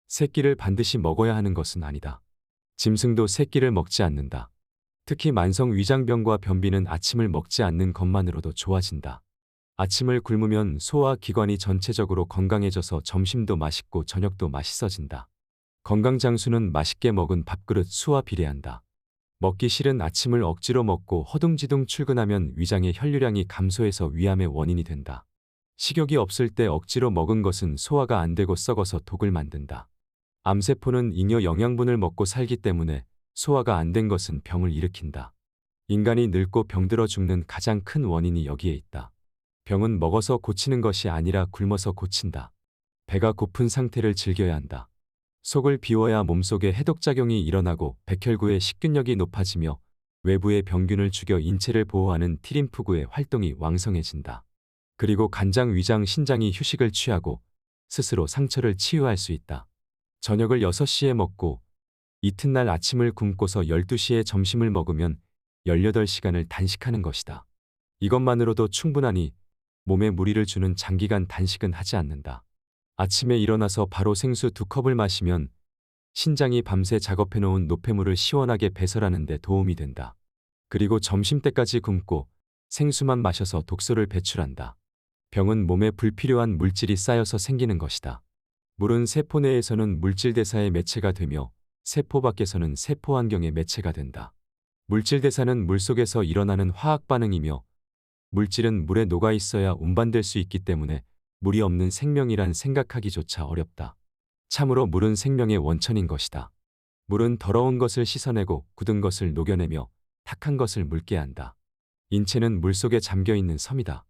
새끼를 반드시 먹어야 하는 것은 아니다. 짐승도 새끼를 먹지 않는다. 특히 만성 위장병과 변비는 아침을 먹지 않는 것만으로도 좋아진다. 아침을 굶으면 소화 기관이 전체적으로 건강해져서 점심도 맛있고 저녁도 맛있어진다. 건강장수는 맛있게 먹은 밥그릇 수와 비례한다. 먹기 싫은 아침을 억지로 먹고 허둥지둥 출근하면 위장의 혈류량이 감소해서 위암의 원인이 된다. 식욕이 없을 때 억지로 먹은 것은 소화가 안 되고 썩어서 독을 만든다. 암세포는 잉여 영양분을 먹고 살기 때문에 소화가 안 된 것은 병을 일으킨다. 인간이 늙고 병들어 죽는 가장 큰 원인이 여기에 있다. 병은 먹어서 고치는 것이 아니라 굶어서 고친다. 배가 고픈 상태를 즐겨야 한다. 속을 비워야 몸속에 해독작용이 일어나고 백혈구의 식균력이 높아지며 외부의 병균을 죽여 인체를 보호하는 T림프구의 활동이 왕성해진다. 그리고 간장, 위장, 신장이 휴식을 취하고 스스로 상처를 치유할 수 있다. 저녁을 6시에 먹고 이튿날 아침을 굶고서 12시에 점심을 먹으면 18시간을 단식하는 것이다. 이것만으로도 충분하니 몸에 무리를 주는 장기간 단식은 하지 않는다. 아침에 일어나서 바로 생수 2컵을 마시면 신장이 밤새 작업해놓은 노폐물을 시원하게 배설하는 데 도움이 된다. 그리고 점심때까지 굶고 생수만 마셔서 독소를 배출한다. 병은 몸에 불필요한 물질이 쌓여서 생기는 것이다. 물은 세포 내에서는 물질 대사의 매체가 되며 세포 밖에서는 세포 환경의 매체가 된다. 물질 대사는 물속에서 일어나는 화학 반응이며 물질은 물에 녹아 있어야 운반될 수 있기 때문에 물이 없는 생명이란 생각하기조차 어렵다. 참으로 물은 생명의 원천인 것이다. 물은 더러운 것을 씻어내고 굳은 것을 녹여내며 탁한 것을 묽게 한다. 인체는 물속에 잠겨있는 섬이다.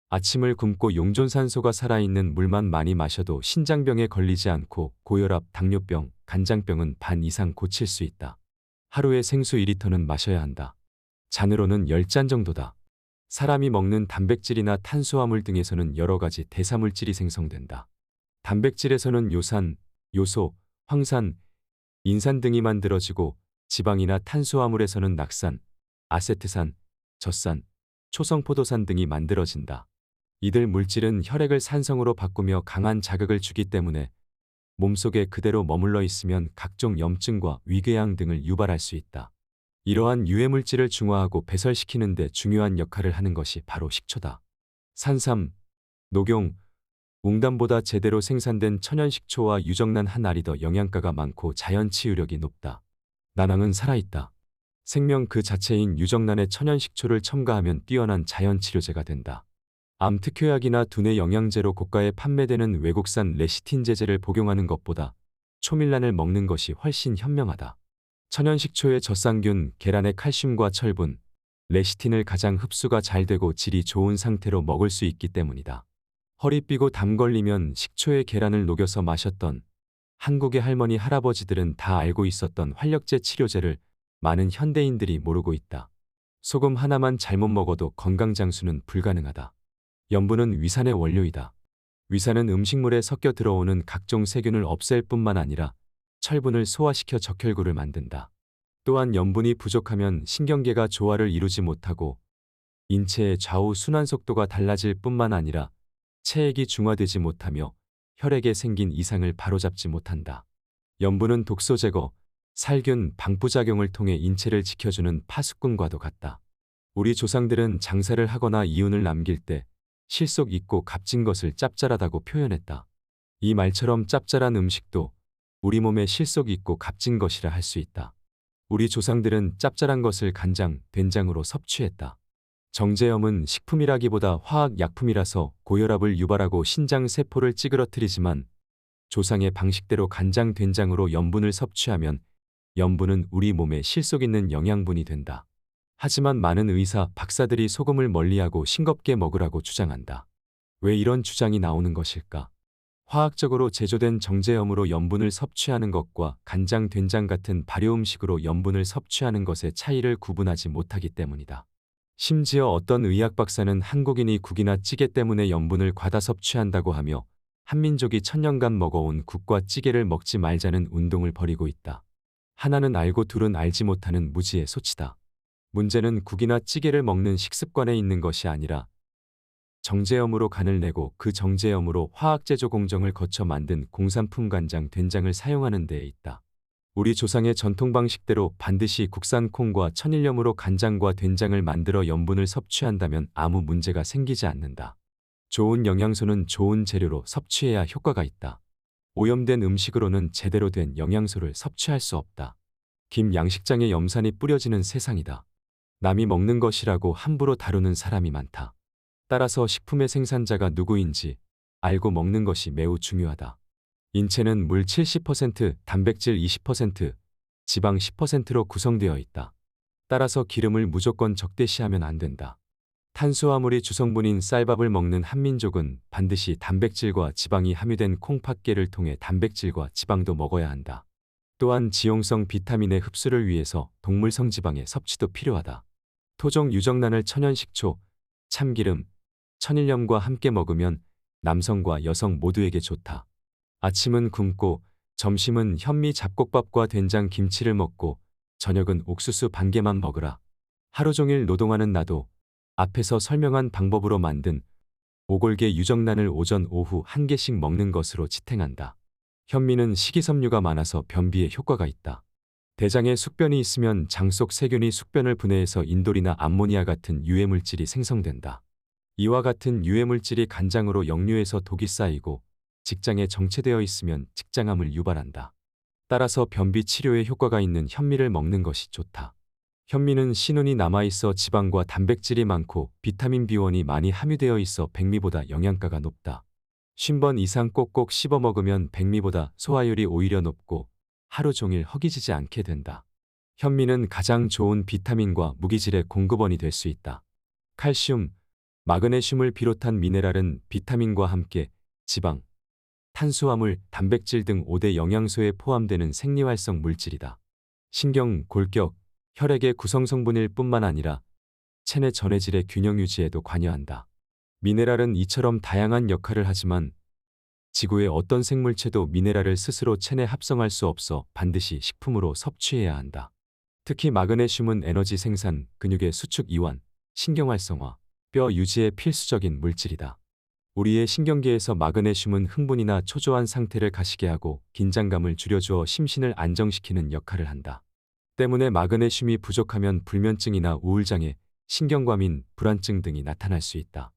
아침을 굶고 용존산소가 살아있는 물만 많이 마셔도 신장병에 걸리지 않고 고혈압, 당뇨병, 간장병은 반 이상 고칠 수 있다. 하루에 생수 2리터는 마셔야 한다. 잔으로는 10잔 정도다. 사람이 먹는 단백질이나 탄수화물 등에서는 여러 가지 대사물질이 생성된다. 단백질에서는 요산, 요소, 황산, 인산 등이 만들어지고 지방이나 탄수화물에서는 낙산, 아세트산, 젖산, 초성포도산 등이 만들어진다. 이들 물질은 혈액을 산성으로 바꾸며 강한 자극을 주기 때문에 몸속에 그대로 머물러 있으면 각종 염증과 위궤양 등을 유발할 수 있다. 이러한 유해물질을 중화하고 배설시키는 데 중요한 역할을 하는 것이 바로 식초다. 산삼, 녹용, 웅담보다 제대로 생산된 천연식초와 유정란 한 알이 더 영양가가 많고 자연 치유력이 높다. 난황은 살아있다. 생명 그 자체인 유정란에 천연식초를 첨가하면 뛰어난 자연치료제가 된다. 암 특효약이나 두뇌 영양제로 고가에 판매되는 외국산 레시틴 제제를 복용하는 것보다 초밀란을 먹는 것이 훨씬 현명하다. 천연식초의 젖산균, 계란의 칼슘과 철분, 레시틴을 가장 흡수가 잘 되고 질이 좋은 상태로 먹을 수 있기 때문이다. 허리 삐고 담 걸리면 식초에 계란을 녹여서 마셨던 한국의 할머니 할아버지들은 다 알고 있었던 활력제 치료제를 많은 현대인들이 모르고 있다. 소금 하나만 잘못 먹어도 건강장수는 불가능하다. 염분은 위산의 원료이다. 위산은 음식물에 섞여 들어오는 각종 세균을 없앨 뿐만 아니라 철분을 소화시켜 적혈구를 만든다. 또한 염분이 부족하면 신경계가 조화를 이루지 못하고 인체의 좌우 순환 속도가 달라질 뿐만 아니라 체액이 중화되지 못하며 혈액에 생긴 이상을 바로잡지 못한다. 염분은 독소 제거, 살균, 방부작용을 통해 인체를 지켜주는 파수꾼과도 같다. 우리 조상들은 장사를 하거나 이윤을 남길 때 실속 있고 값진 것을 짭짤하다고 표현했다. 이 말처럼 짭짤한 음식도 우리 몸에 실속 있고 값진 것이라 할 수 있다. 우리 조상들은 짭짤한 것을 간장, 된장으로 섭취했다. 정제염은 식품이라기보다 화학약품이라서 고혈압을 유발하고 신장세포를 찌그러뜨리지만 조상의 방식대로 간장, 된장으로 염분을 섭취하면 염분은 우리 몸에 실속 있는 영양분이 된다. 하지만 많은 의사, 박사들이 소금을 멀리하고 싱겁게 먹으라고 주장한다. 왜 이런 주장이 나오는 것일까? 화학적으로 제조된 정제염으로 염분을 섭취하는 것과 간장, 된장 같은 발효음식으로 염분을 섭취하는 것의 차이를 구분하지 못하기 때문이다. 심지어 어떤 의학 박사는 한국인이 국이나 찌개 때문에 염분을 과다 섭취한다고 하며 한민족이 천년간 먹어온 국과 찌개를 먹지 말자는 운동을 벌이고 있다. 하나는 알고 둘은 알지 못하는 무지의 소치다. 문제는 국이나 찌개를 먹는 식습관에 있는 것이 아니라 정제염으로 간을 내고 그 정제염으로 화학제조 공정을 거쳐 만든 공산품 간장, 된장을 사용하는 데에 있다. 우리 조상의 전통 방식대로 반드시 국산 콩과 천일염으로 간장과 된장을 만들어 염분을 섭취한다면 아무 문제가 생기지 않는다. 좋은 영양소는 좋은 재료로 섭취해야 효과가 있다. 오염된 음식으로는 제대로 된 영양소를 섭취할 수 없다. 김 양식장에 염산이 뿌려지는 세상이다. 남이 먹는 것이라고 함부로 다루는 사람이 많다. 따라서 식품의 생산자가 누구인지 알고 먹는 것이 매우 중요하다. 인체는 물 70%, 단백질 20%, 지방 10%로 구성되어 있다. 따라서 기름을 무조건 적대시하면 안 된다. 탄수화물이 주성분인 쌀밥을 먹는 한민족은 반드시 단백질과 지방이 함유된 콩팥깨를 통해 단백질과 지방도 먹어야 한다. 또한 지용성 비타민의 흡수를 위해서 동물성 지방의 섭취도 필요하다. 토종 유정란을 천연식초, 참기름, 천일염과 함께 먹으면 남성과 여성 모두에게 좋다. 아침은 굶고 점심은 현미 잡곡밥과 된장 김치를 먹고 저녁은 옥수수 반 개만 먹으라. 하루 종일 노동하는 나도 앞에서 설명한 방법으로 만든 오골계 유정란을 오전 오후 한 개씩 먹는 것으로 지탱한다. 현미는 식이섬유가 많아서 변비에 효과가 있다. 대장에 숙변이 있으면 장 속 세균이 숙변을 분해해서 인돌이나 암모니아 같은 유해물질이 생성된다. 이와 같은 유해물질이 간장으로 역류해서 독이 쌓이고 직장에 정체되어 있으면 직장암을 유발한다. 따라서 변비 치료에 효과가 있는 현미를 먹는 것이 좋다. 현미는 신운이 남아있어 지방과 단백질이 많고 비타민 B1이 많이 함유되어 있어 백미보다 영양가가 높다. 50번 이상 꼭꼭 씹어 먹으면 백미보다 소화율이 오히려 높고 하루 종일 허기지지 않게 된다. 현미는 가장 좋은 비타민과 무기질의 공급원이 될 수 있다. 칼슘, 마그네슘을 비롯한 미네랄은 비타민과 함께 지방, 탄수화물, 단백질 등 5대 영양소에 포함되는 생리활성 물질이다. 신경, 골격, 혈액의 구성성분일 뿐만 아니라 체내 전해질의 균형 유지에도 관여한다. 미네랄은 이처럼 다양한 역할을 하지만 지구의 어떤 생물체도 미네랄을 스스로 체내 합성할 수 없어 반드시 식품으로 섭취해야 한다. 특히 마그네슘은 에너지 생산, 근육의 수축 이완, 신경 활성화, 뼈 유지에 필수적인 물질이다. 우리의 신경계에서 마그네슘은 흥분이나 초조한 상태를 가시게 하고 긴장감을 줄여주어 심신을 안정시키는 역할을 한다. 때문에 마그네슘이 부족하면 불면증이나 우울장애, 신경과민, 불안증 등이 나타날 수 있다.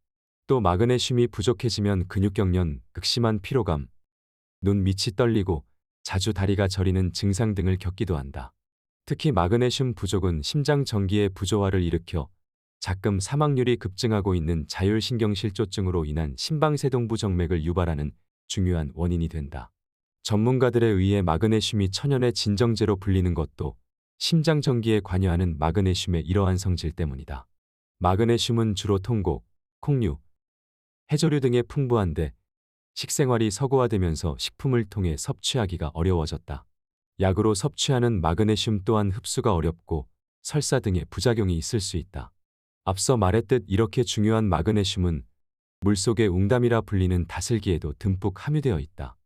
또 마그네슘이 부족해지면 근육경련, 극심한 피로감, 눈 밑이 떨리고 자주 다리가 저리는 증상 등을 겪기도 한다. 특히 마그네슘 부족은 심장 전기의 부조화를 일으켜 작금 사망률이 급증하고 있는 자율신경실조증으로 인한 심방세동부 정맥을 유발하는 중요한 원인이 된다. 전문가들에 의해 마그네슘이 천연의 진정제로 불리는 것도 심장 전기에 관여하는 마그네슘의 이러한 성질 때문이다. 마그네슘은 주로 통곡, 콩류, 해조류 등에 풍부한데 식생활이 서구화되면서 식품을 통해 섭취하기가 어려워졌다. 약으로 섭취하는 마그네슘 또한 흡수가 어렵고 설사 등의 부작용이 있을 수 있다. 앞서 말했듯 이렇게 중요한 마그네슘은 물속의 웅담이라 불리는 다슬기에도 듬뿍 함유되어 있다.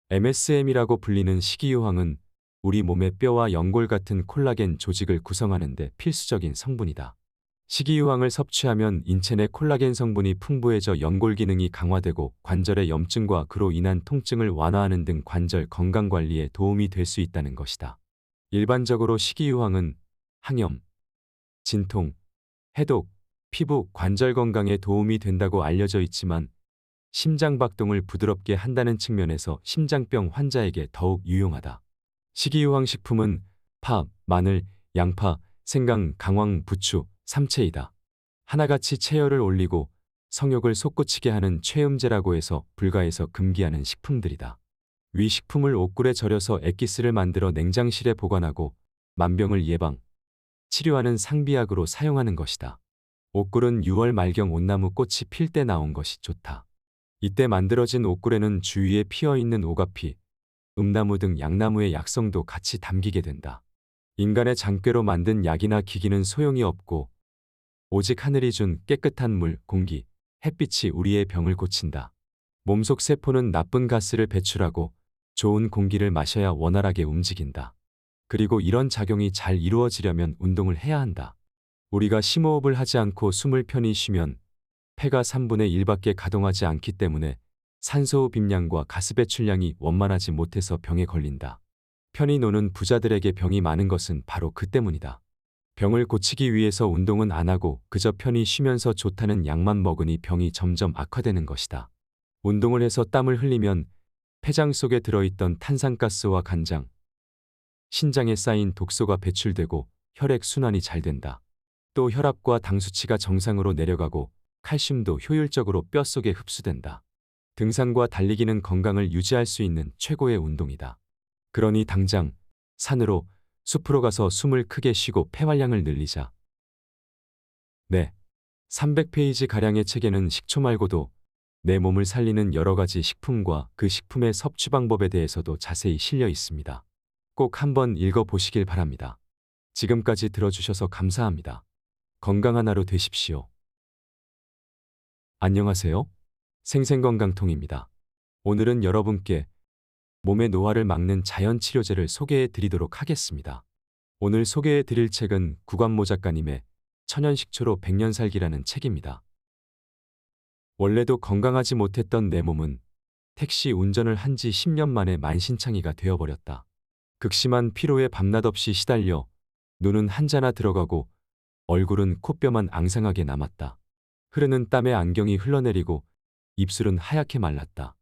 MSM이라고 불리는 식이유황은 우리 몸의 뼈와 연골 같은 콜라겐 조직을 구성하는 데 필수적인 성분이다. 식이유황을 섭취하면 인체 내 콜라겐 성분이 풍부해져 연골 기능이 강화되고 관절의 염증과 그로 인한 통증을 완화하는 등 관절 건강 관리에 도움이 될 수 있다는 것이다. 일반적으로 식이유황은 항염, 진통, 해독, 피부, 관절 건강에 도움이 된다고 알려져 있지만 심장 박동을 부드럽게 한다는 측면에서 심장병 환자에게 더욱 유용하다. 식이유황 식품은 파, 마늘, 양파, 생강, 강황, 부추, 삼채이다. 하나같이 체열을 올리고 성욕을 솟구치게 하는 최음제라고 해서 불가해서 금기하는 식품들이다. 위 식품을 옥굴에 절여서 액기스를 만들어 냉장실에 보관하고 만병을 예방, 치료하는 상비약으로 사용하는 것이다. 옥굴은 6월 말경 온나무 꽃이 필 때 나온 것이 좋다. 이때 만들어진 옥굴에는 주위에 피어있는 오가피, 음나무 등 약나무의 약성도 같이 담기게 된다. 인간의 장꾀로 만든 약이나 기기는 소용이 없고 오직 하늘이 준 깨끗한 물, 공기, 햇빛이 우리의 병을 고친다. 몸속 세포는 나쁜 가스를 배출하고 좋은 공기를 마셔야 원활하게 움직인다. 그리고 이런 작용이 잘 이루어지려면 운동을 해야 한다. 우리가 심호흡을 하지 않고 숨을 편히 쉬면 폐가 3분의 1밖에 가동하지 않기 때문에 산소 흡입량과 가스 배출량이 원만하지 못해서 병에 걸린다. 편히 노는 부자들에게 병이 많은 것은 바로 그 때문이다. 병을 고치기 위해서 운동은 안 하고 그저 편히 쉬면서 좋다는 약만 먹으니 병이 점점 악화되는 것이다. 운동을 해서 땀을 흘리면 폐장 속에 들어있던 탄산가스와 간장, 신장에 쌓인 독소가 배출되고 혈액 순환이 잘 된다. 또 혈압과 당 수치가 정상으로 내려가고 칼슘도 효율적으로 뼛속에 흡수된다. 등산과 달리기는 건강을 유지할 수 있는 최고의 운동이다. 그러니 당장 산으로, 숲으로 가서 숨을 크게 쉬고 폐활량을 늘리자. 네. 300페이지 가량의 책에는 식초 말고도 내 몸을 살리는 여러 가지 식품과 그 식품의 섭취 방법에 대해서도 자세히 실려 있습니다. 꼭 한번 읽어보시길 바랍니다. 지금까지 들어주셔서 감사합니다. 건강한 하루 되십시오. 안녕하세요. 생생건강통입니다. 오늘은 여러분께 몸의 노화를 막는 자연치료제를 소개해 드리도록 하겠습니다. 오늘 소개해 드릴 책은 구관모 작가님의 천연식초로 100년 살기라는 책입니다. 원래도 건강하지 못했던 내 몸은 택시 운전을 한 지 10년 만에 만신창이가 되어버렸다. 극심한 피로에 밤낮 없이 시달려 눈은 한자나 들어가고 얼굴은 코뼈만 앙상하게 남았다. 흐르는 땀에 안경이 흘러내리고 입술은 하얗게 말랐다.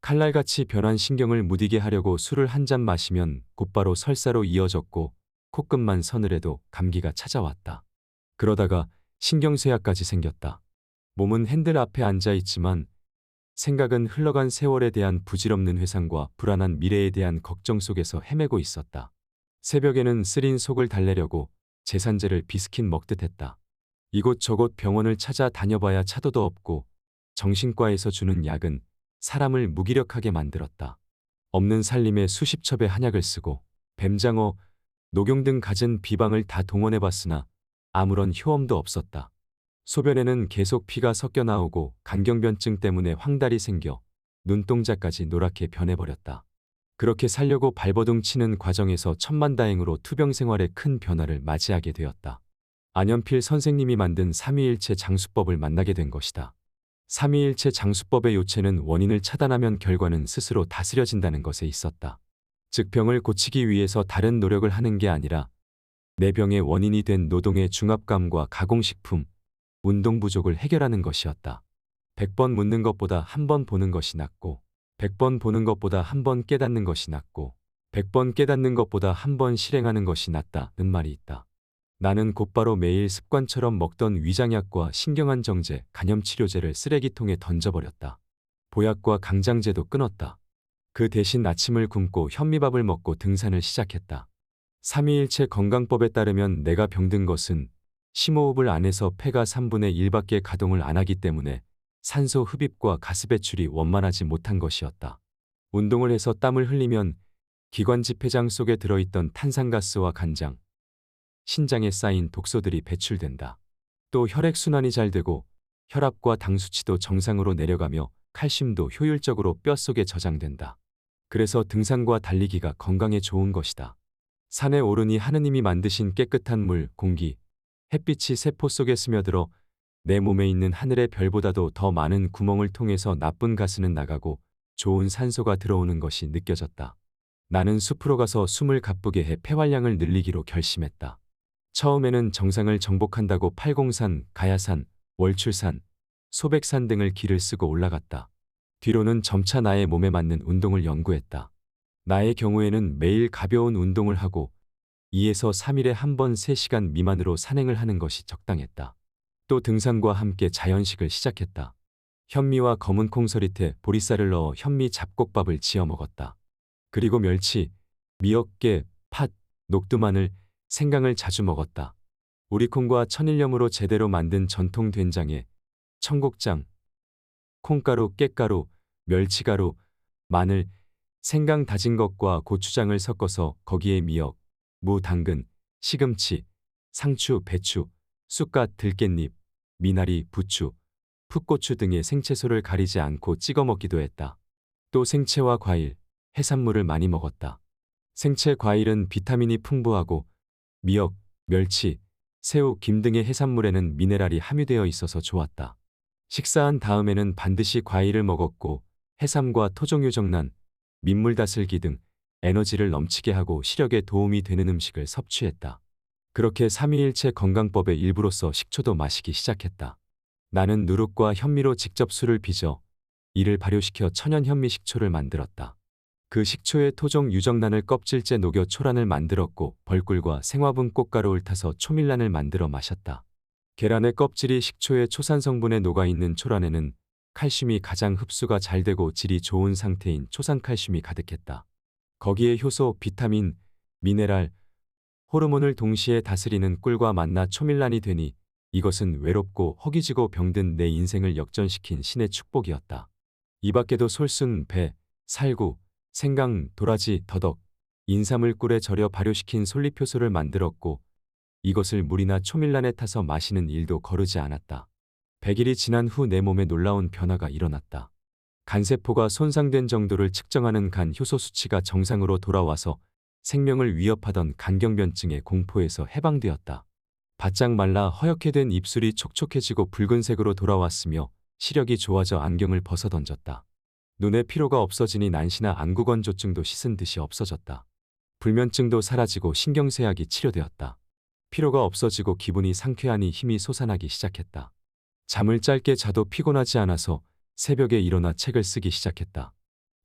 칼날같이 변한 신경을 무디게 하려고 술을 한 잔 마시면 곧바로 설사로 이어졌고 코끝만 서늘해도 감기가 찾아왔다. 그러다가 신경쇠약까지 생겼다. 몸은 핸들 앞에 앉아 있지만 생각은 흘러간 세월에 대한 부질없는 회상과 불안한 미래에 대한 걱정 속에서 헤매고 있었다. 새벽에는 쓰린 속을 달래려고 제산제를 비스킷 먹듯 했다. 이곳저곳 병원을 찾아 다녀봐야 차도도 없고 정신과에서 주는 약은 사람을 무기력하게 만들었다. 없는 살림에 수십 첩의 한약을 쓰고 뱀장어, 녹용 등 갖은 비방을 다 동원해봤으나 아무런 효험도 없었다. 소변에는 계속 피가 섞여 나오고 간경변증 때문에 황달이 생겨 눈동자까지 노랗게 변해버렸다. 그렇게 살려고 발버둥 치는 과정에서 천만다행으로 투병 생활에 큰 변화를 맞이하게 되었다. 안현필 선생님이 만든 삼위일체 장수법을 만나게 된 것이다. 삼위일체 장수법의 요체는 원인을 차단하면 결과는 스스로 다스려진다는 것에 있었다. 즉 병을 고치기 위해서 다른 노력을 하는 게 아니라 내 병의 원인이 된 노동의 중압감과 가공식품, 운동 부족을 해결하는 것이었다. 100번 묻는 것보다 한 번 보는 것이 낫고 100번 보는 것보다 한 번 깨닫는 것이 낫고 100번 깨닫는 것보다 한 번 실행하는 것이 낫다는 말이 있다. 나는 곧바로 매일 습관처럼 먹던 위장약과 신경안정제, 간염치료제를 쓰레기통에 던져버렸다. 보약과 강장제도 끊었다. 그 대신 아침을 굶고 현미밥을 먹고 등산을 시작했다. 삼위일체 건강법에 따르면 내가 병든 것은 심호흡을 안 해서 폐가 3분의 1밖에 가동을 안 하기 때문에 산소 흡입과 가스 배출이 원만하지 못한 것이었다. 운동을 해서 땀을 흘리면 기관지 폐장 속에 들어있던 탄산가스와 간장, 신장에 쌓인 독소들이 배출된다. 또 혈액순환이 잘 되고 혈압과 당 수치도 정상으로 내려가며 칼슘도 효율적으로 뼛속에 저장된다. 그래서 등산과 달리기가 건강에 좋은 것이다. 산에 오르니 하느님이 만드신 깨끗한 물, 공기, 햇빛이 세포 속에 스며들어 내 몸에 있는 하늘의 별보다도 더 많은 구멍을 통해서 나쁜 가스는 나가고 좋은 산소가 들어오는 것이 느껴졌다. 나는 숲으로 가서 숨을 가쁘게 해 폐활량을 늘리기로 결심했다. 처음에는 정상을 정복한다고 팔공산, 가야산, 월출산, 소백산 등을 길을 쓰고 올라갔다. 뒤로는 점차 나의 몸에 맞는 운동을 연구했다. 나의 경우에는 매일 가벼운 운동을 하고 2에서 3일에 한 번 3시간 미만으로 산행을 하는 것이 적당했다. 또 등산과 함께 자연식을 시작했다. 현미와 검은 콩서리태, 보리쌀을 넣어 현미 잡곡밥을 지어 먹었다. 그리고 멸치, 미역, 깨, 팥, 녹두마늘, 생강을 자주 먹었다. 우리콩과 천일염으로 제대로 만든 전통 된장에 청국장, 콩가루, 깻가루, 멸치가루, 마늘, 생강 다진 것과 고추장을 섞어서 거기에 미역, 무, 당근, 시금치, 상추, 배추, 쑥갓, 들깻잎, 미나리, 부추, 풋고추 등의 생채소를 가리지 않고 찍어 먹기도 했다. 또 생채와 과일, 해산물을 많이 먹었다. 생채, 과일은 비타민이 풍부하고 미역, 멸치, 새우, 김 등의 해산물에는 미네랄이 함유되어 있어서 좋았다. 식사한 다음에는 반드시 과일을 먹었고 해삼과 토종유정란, 민물 다슬기 등 에너지를 넘치게 하고 시력에 도움이 되는 음식을 섭취했다. 그렇게 삼위일체 건강법의 일부로서 식초도 마시기 시작했다. 나는 누룩과 현미로 직접 술을 빚어 이를 발효시켜 천연 현미 식초를 만들었다. 그 식초에 토종 유정란을 껍질째 녹여 초란을 만들었고 벌꿀과 생화분 꽃가루를 타서 초밀란을 만들어 마셨다. 계란의 껍질이 식초의 초산 성분에 녹아있는 초란에는 칼슘이 가장 흡수가 잘 되고 질이 좋은 상태인 초산칼슘이 가득했다. 거기에 효소, 비타민, 미네랄, 호르몬을 동시에 다스리는 꿀과 만나 초밀란이 되니 이것은 외롭고 허기지고 병든 내 인생을 역전시킨 신의 축복이었다. 이 밖에도 솔순, 배, 살구, 생강, 도라지, 더덕, 인삼을 꿀에 절여 발효시킨 솔잎효소를 만들었고 이것을 물이나 초밀란에 타서 마시는 일도 거르지 않았다. 100일이 지난 후 내 몸에 놀라운 변화가 일어났다. 간세포가 손상된 정도를 측정하는 간 효소 수치가 정상으로 돌아와서 생명을 위협하던 간경변증의 공포에서 해방되었다. 바짝 말라 허옇게 된 입술이 촉촉해지고 붉은색으로 돌아왔으며 시력이 좋아져 안경을 벗어던졌다. 눈에 피로가 없어지니 난시나 안구건조증도 씻은 듯이 없어졌다. 불면증도 사라지고 신경쇠약이 치료되었다. 피로가 없어지고 기분이 상쾌하니 힘이 솟아나기 시작했다. 잠을 짧게 자도 피곤하지 않아서 새벽에 일어나 책을 쓰기 시작했다.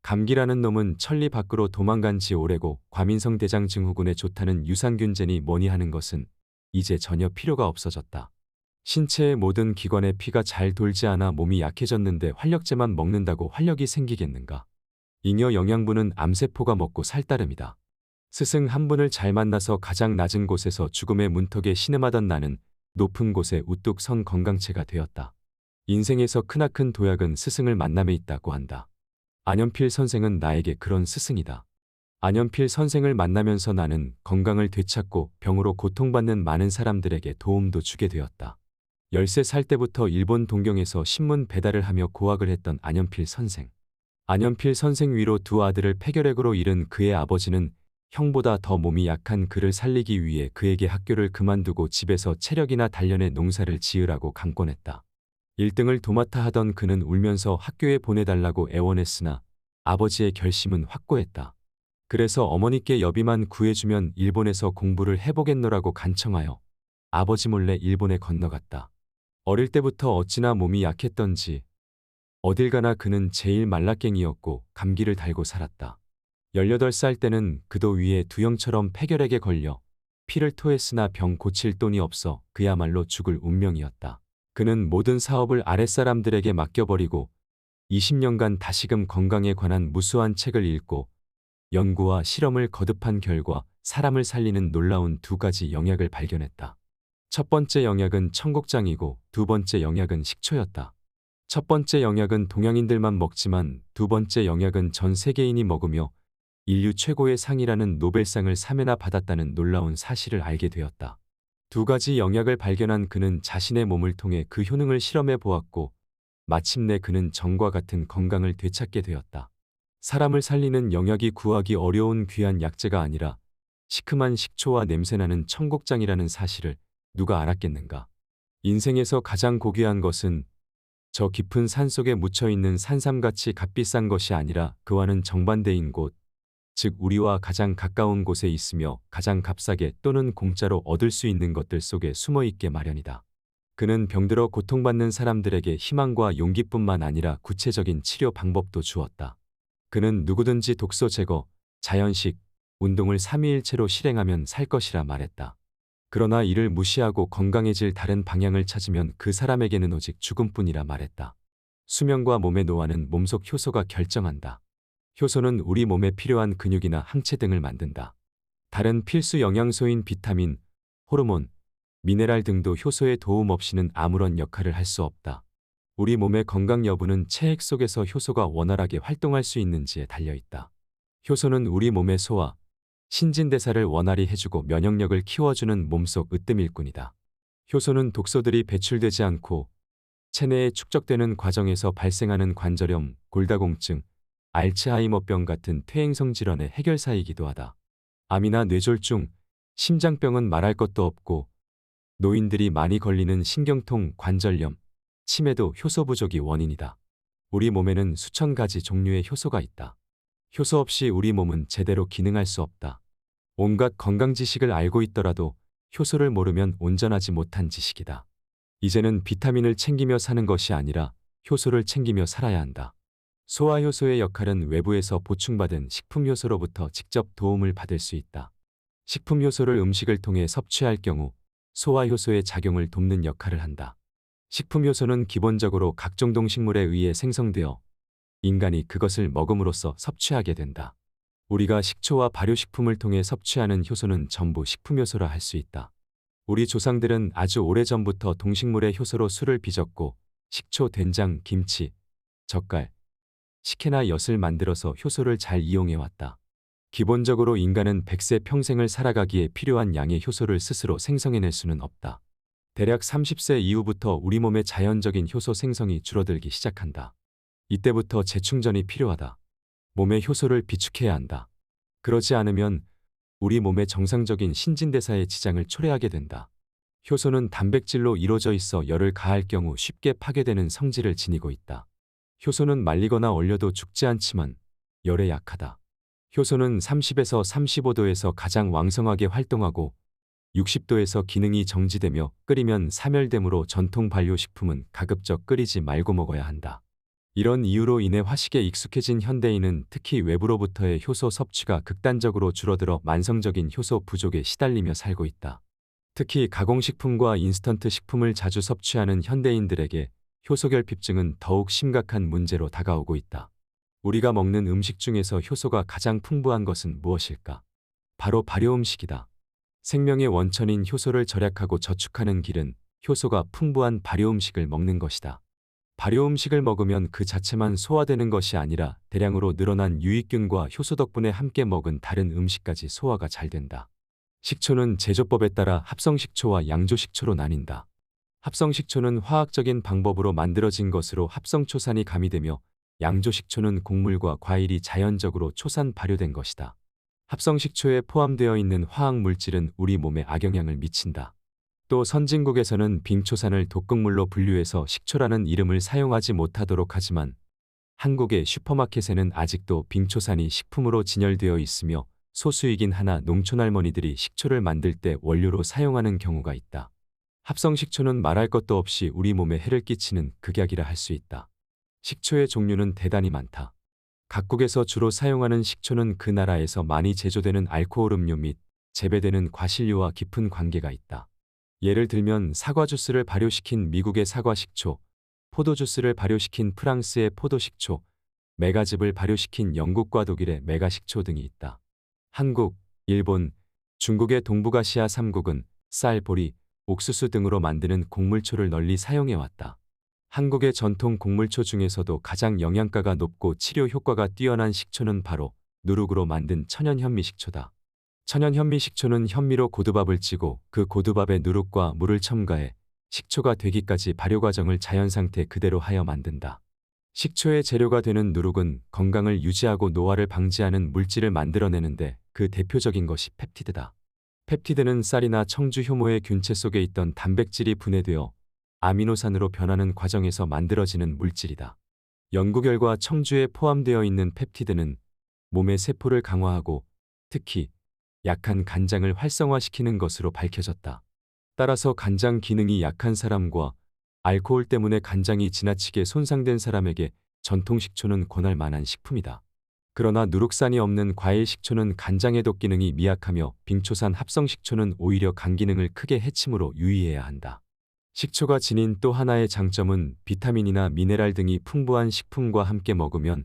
감기라는 놈은 천리 밖으로 도망간 지 오래고 과민성 대장 증후군에 좋다는 유산균제니 뭐니 하는 것은 이제 전혀 필요가 없어졌다. 신체의 모든 기관에 피가 잘 돌지 않아 몸이 약해졌는데 활력제만 먹는다고 활력이 생기겠는가? 잉여 영양분은 암세포가 먹고 살 따름이다. 스승 한 분을 잘 만나서 가장 낮은 곳에서 죽음의 문턱에 신음하던 나는 높은 곳에 우뚝 선 건강체가 되었다. 인생에서 크나큰 도약은 스승을 만남에 있다고 한다. 안현필 선생은 나에게 그런 스승이다. 안현필 선생을 만나면서 나는 건강을 되찾고 병으로 고통받는 많은 사람들에게 도움도 주게 되었다. 13살 때부터 일본 동경에서 신문 배달을 하며 고학을 했던 안현필 선생. 안현필 선생 위로 두 아들을 폐결핵으로 잃은 그의 아버지는 형보다 더 몸이 약한 그를 살리기 위해 그에게 학교를 그만두고 집에서 체력이나 단련의 농사를 지으라고 강권했다. 1등을 도맡아 하던 그는 울면서 학교에 보내달라고 애원했으나 아버지의 결심은 확고했다. 그래서 어머니께 여비만 구해주면 일본에서 공부를 해보겠노라고 간청하여 아버지 몰래 일본에 건너갔다. 어릴 때부터 어찌나 몸이 약했던지 어딜 가나 그는 제일 말라깽이였고 감기를 달고 살았다. 18살 때는 그도 위에 두형처럼 폐결핵에 걸려 피를 토했으나 병 고칠 돈이 없어 그야말로 죽을 운명이었다. 그는 모든 사업을 아랫사람들에게 맡겨버리고 20년간 다시금 건강에 관한 무수한 책을 읽고 연구와 실험을 거듭한 결과 사람을 살리는 놀라운 두 가지 영약을 발견했다. 첫 번째 영약은 청국장이고 두 번째 영약은 식초였다. 첫 번째 영약은 동양인들만 먹지만 두 번째 영약은 전 세계인이 먹으며 인류 최고의 상이라는 노벨상을 3회나 받았다는 놀라운 사실을 알게 되었다. 두 가지 영약을 발견한 그는 자신의 몸을 통해 그 효능을 실험해 보았고 마침내 그는 전과 같은 건강을 되찾게 되었다. 사람을 살리는 영약이 구하기 어려운 귀한 약재가 아니라 시큼한 식초와 냄새나는 청국장이라는 사실을 누가 알았겠는가. 인생에서 가장 고귀한 것은 저 깊은 산속에 묻혀있는 산삼같이 값비싼 것이 아니라 그와는 정반대인 곳, 즉 우리와 가장 가까운 곳에 있으며 가장 값싸게 또는 공짜로 얻을 수 있는 것들 속에 숨어있게 마련이다. 그는 병들어 고통받는 사람들에게 희망과 용기뿐만 아니라 구체적인 치료 방법도 주었다. 그는 누구든지 독소 제거, 자연식, 운동을 삼위일체로 실행하면 살 것이라 말했다. 그러나 이를 무시하고 건강해질 다른 방향을 찾으면 그 사람에게는 오직 죽음뿐이라 말했다. 수명과 몸의 노화는 몸속 효소가 결정한다. 효소는 우리 몸에 필요한 근육이나 항체 등을 만든다. 다른 필수 영양소인 비타민, 호르몬, 미네랄 등도 효소의 도움 없이는 아무런 역할을 할 수 없다. 우리 몸의 건강 여부는 체액 속에서 효소가 원활하게 활동할 수 있는지에 달려있다. 효소는 우리 몸의 소화, 신진대사를 원활히 해주고 면역력을 키워주는 몸속 으뜸일꾼이다. 효소는 독소들이 배출되지 않고 체내에 축적되는 과정에서 발생하는 관절염, 골다공증, 알츠하이머병 같은 퇴행성 질환의 해결사이기도 하다. 암이나 뇌졸중, 심장병은 말할 것도 없고 노인들이 많이 걸리는 신경통, 관절염, 치매도 효소 부족이 원인이다. 우리 몸에는 수천 가지 종류의 효소가 있다. 효소 없이 우리 몸은 제대로 기능할 수 없다. 온갖 건강 지식을 알고 있더라도 효소를 모르면 온전하지 못한 지식이다. 이제는 비타민을 챙기며 사는 것이 아니라 효소를 챙기며 살아야 한다. 소화효소의 역할은 외부에서 보충받은 식품효소로부터 직접 도움을 받을 수 있다. 식품효소를 음식을 통해 섭취할 경우 소화효소의 작용을 돕는 역할을 한다. 식품효소는 기본적으로 각종 동식물에 의해 생성되어 인간이 그것을 먹음으로써 섭취하게 된다. 우리가 식초와 발효식품을 통해 섭취하는 효소는 전부 식품효소라 할 수 있다. 우리 조상들은 아주 오래전부터 동식물의 효소로 술을 빚었고 식초, 된장, 김치, 젓갈, 식혜나 엿을 만들어서 효소를 잘 이용해왔다. 기본적으로 인간은 100세 평생을 살아가기에 필요한 양의 효소를 스스로 생성해낼 수는 없다. 대략 30세 이후부터 우리 몸의 자연적인 효소 생성이 줄어들기 시작한다. 이때부터 재충전이 필요하다. 몸의 효소를 비축해야 한다. 그러지 않으면 우리 몸의 정상적인 신진대사의 지장을 초래하게 된다. 효소는 단백질로 이루어져 있어 열을 가할 경우 쉽게 파괴되는 성질을 지니고 있다. 효소는 말리거나 얼려도 죽지 않지만 열에 약하다. 효소는 30에서 35도에서 가장 왕성하게 활동하고 60도에서 기능이 정지되며 끓이면 사멸되므로 전통 발효식품은 가급적 끓이지 말고 먹어야 한다. 이런 이유로 인해 화식에 익숙해진 현대인은 특히 외부로부터의 효소 섭취가 극단적으로 줄어들어 만성적인 효소 부족에 시달리며 살고 있다. 특히 가공식품과 인스턴트 식품을 자주 섭취하는 현대인들에게 효소결핍증은 더욱 심각한 문제로 다가오고 있다. 우리가 먹는 음식 중에서 효소가 가장 풍부한 것은 무엇일까? 바로 발효음식이다. 생명의 원천인 효소를 절약하고 저축하는 길은 효소가 풍부한 발효음식을 먹는 것이다. 발효음식을 먹으면 그 자체만 소화되는 것이 아니라 대량으로 늘어난 유익균과 효소 덕분에 함께 먹은 다른 음식까지 소화가 잘 된다. 식초는 제조법에 따라 합성식초와 양조식초로 나뉜다. 합성식초는 화학적인 방법으로 만들어진 것으로 합성초산이 가미되며 양조식초는 곡물과 과일이 자연적으로 초산 발효된 것이다. 합성식초에 포함되어 있는 화학물질은 우리 몸에 악영향을 미친다. 또 선진국에서는 빙초산을 독극물로 분류해서 식초라는 이름을 사용하지 못하도록 하지만 한국의 슈퍼마켓에는 아직도 빙초산이 식품으로 진열되어 있으며 소수이긴 하나 농촌 할머니들이 식초를 만들 때 원료로 사용하는 경우가 있다. 합성식초는 말할 것도 없이 우리 몸에 해를 끼치는 극약이라 할 수 있다. 식초의 종류는 대단히 많다. 각국에서 주로 사용하는 식초는 그 나라에서 많이 제조되는 알코올 음료 및 재배되는 과실류와 깊은 관계가 있다. 예를 들면 사과 주스를 발효시킨 미국의 사과 식초, 포도 주스를 발효시킨 프랑스의 포도 식초, 메가즙을 발효시킨 영국과 독일의 메가 식초 등이 있다. 한국, 일본, 중국의 동북아시아 3국은 쌀, 보리, 옥수수 등으로 만드는 곡물초를 널리 사용해왔다. 한국의 전통 곡물초 중에서도 가장 영양가가 높고 치료 효과가 뛰어난 식초는 바로 누룩으로 만든 천연 현미식초다. 천연 현미식초는 현미로 고두밥을 찌고 그 고두밥에 누룩과 물을 첨가해 식초가 되기까지 발효 과정을 자연 상태 그대로 하여 만든다. 식초의 재료가 되는 누룩은 건강을 유지하고 노화를 방지하는 물질을 만들어내는데 그 대표적인 것이 펩티드다. 펩티드는 쌀이나 청주 효모의 균체 속에 있던 단백질이 분해되어 아미노산으로 변하는 과정에서 만들어지는 물질이다. 연구 결과 청주에 포함되어 있는 펩티드는 몸의 세포를 강화하고 특히 약한 간장을 활성화시키는 것으로 밝혀졌다. 따라서 간장 기능이 약한 사람과 알코올 때문에 간장이 지나치게 손상된 사람에게 전통 식초는 권할 만한 식품이다. 그러나 누룩산이 없는 과일 식초는 간장 해독 기능이 미약하며 빙초산 합성 식초는 오히려 간 기능을 크게 해치므로 유의해야 한다. 식초가 지닌 또 하나의 장점은 비타민이나 미네랄 등이 풍부한 식품과 함께 먹으면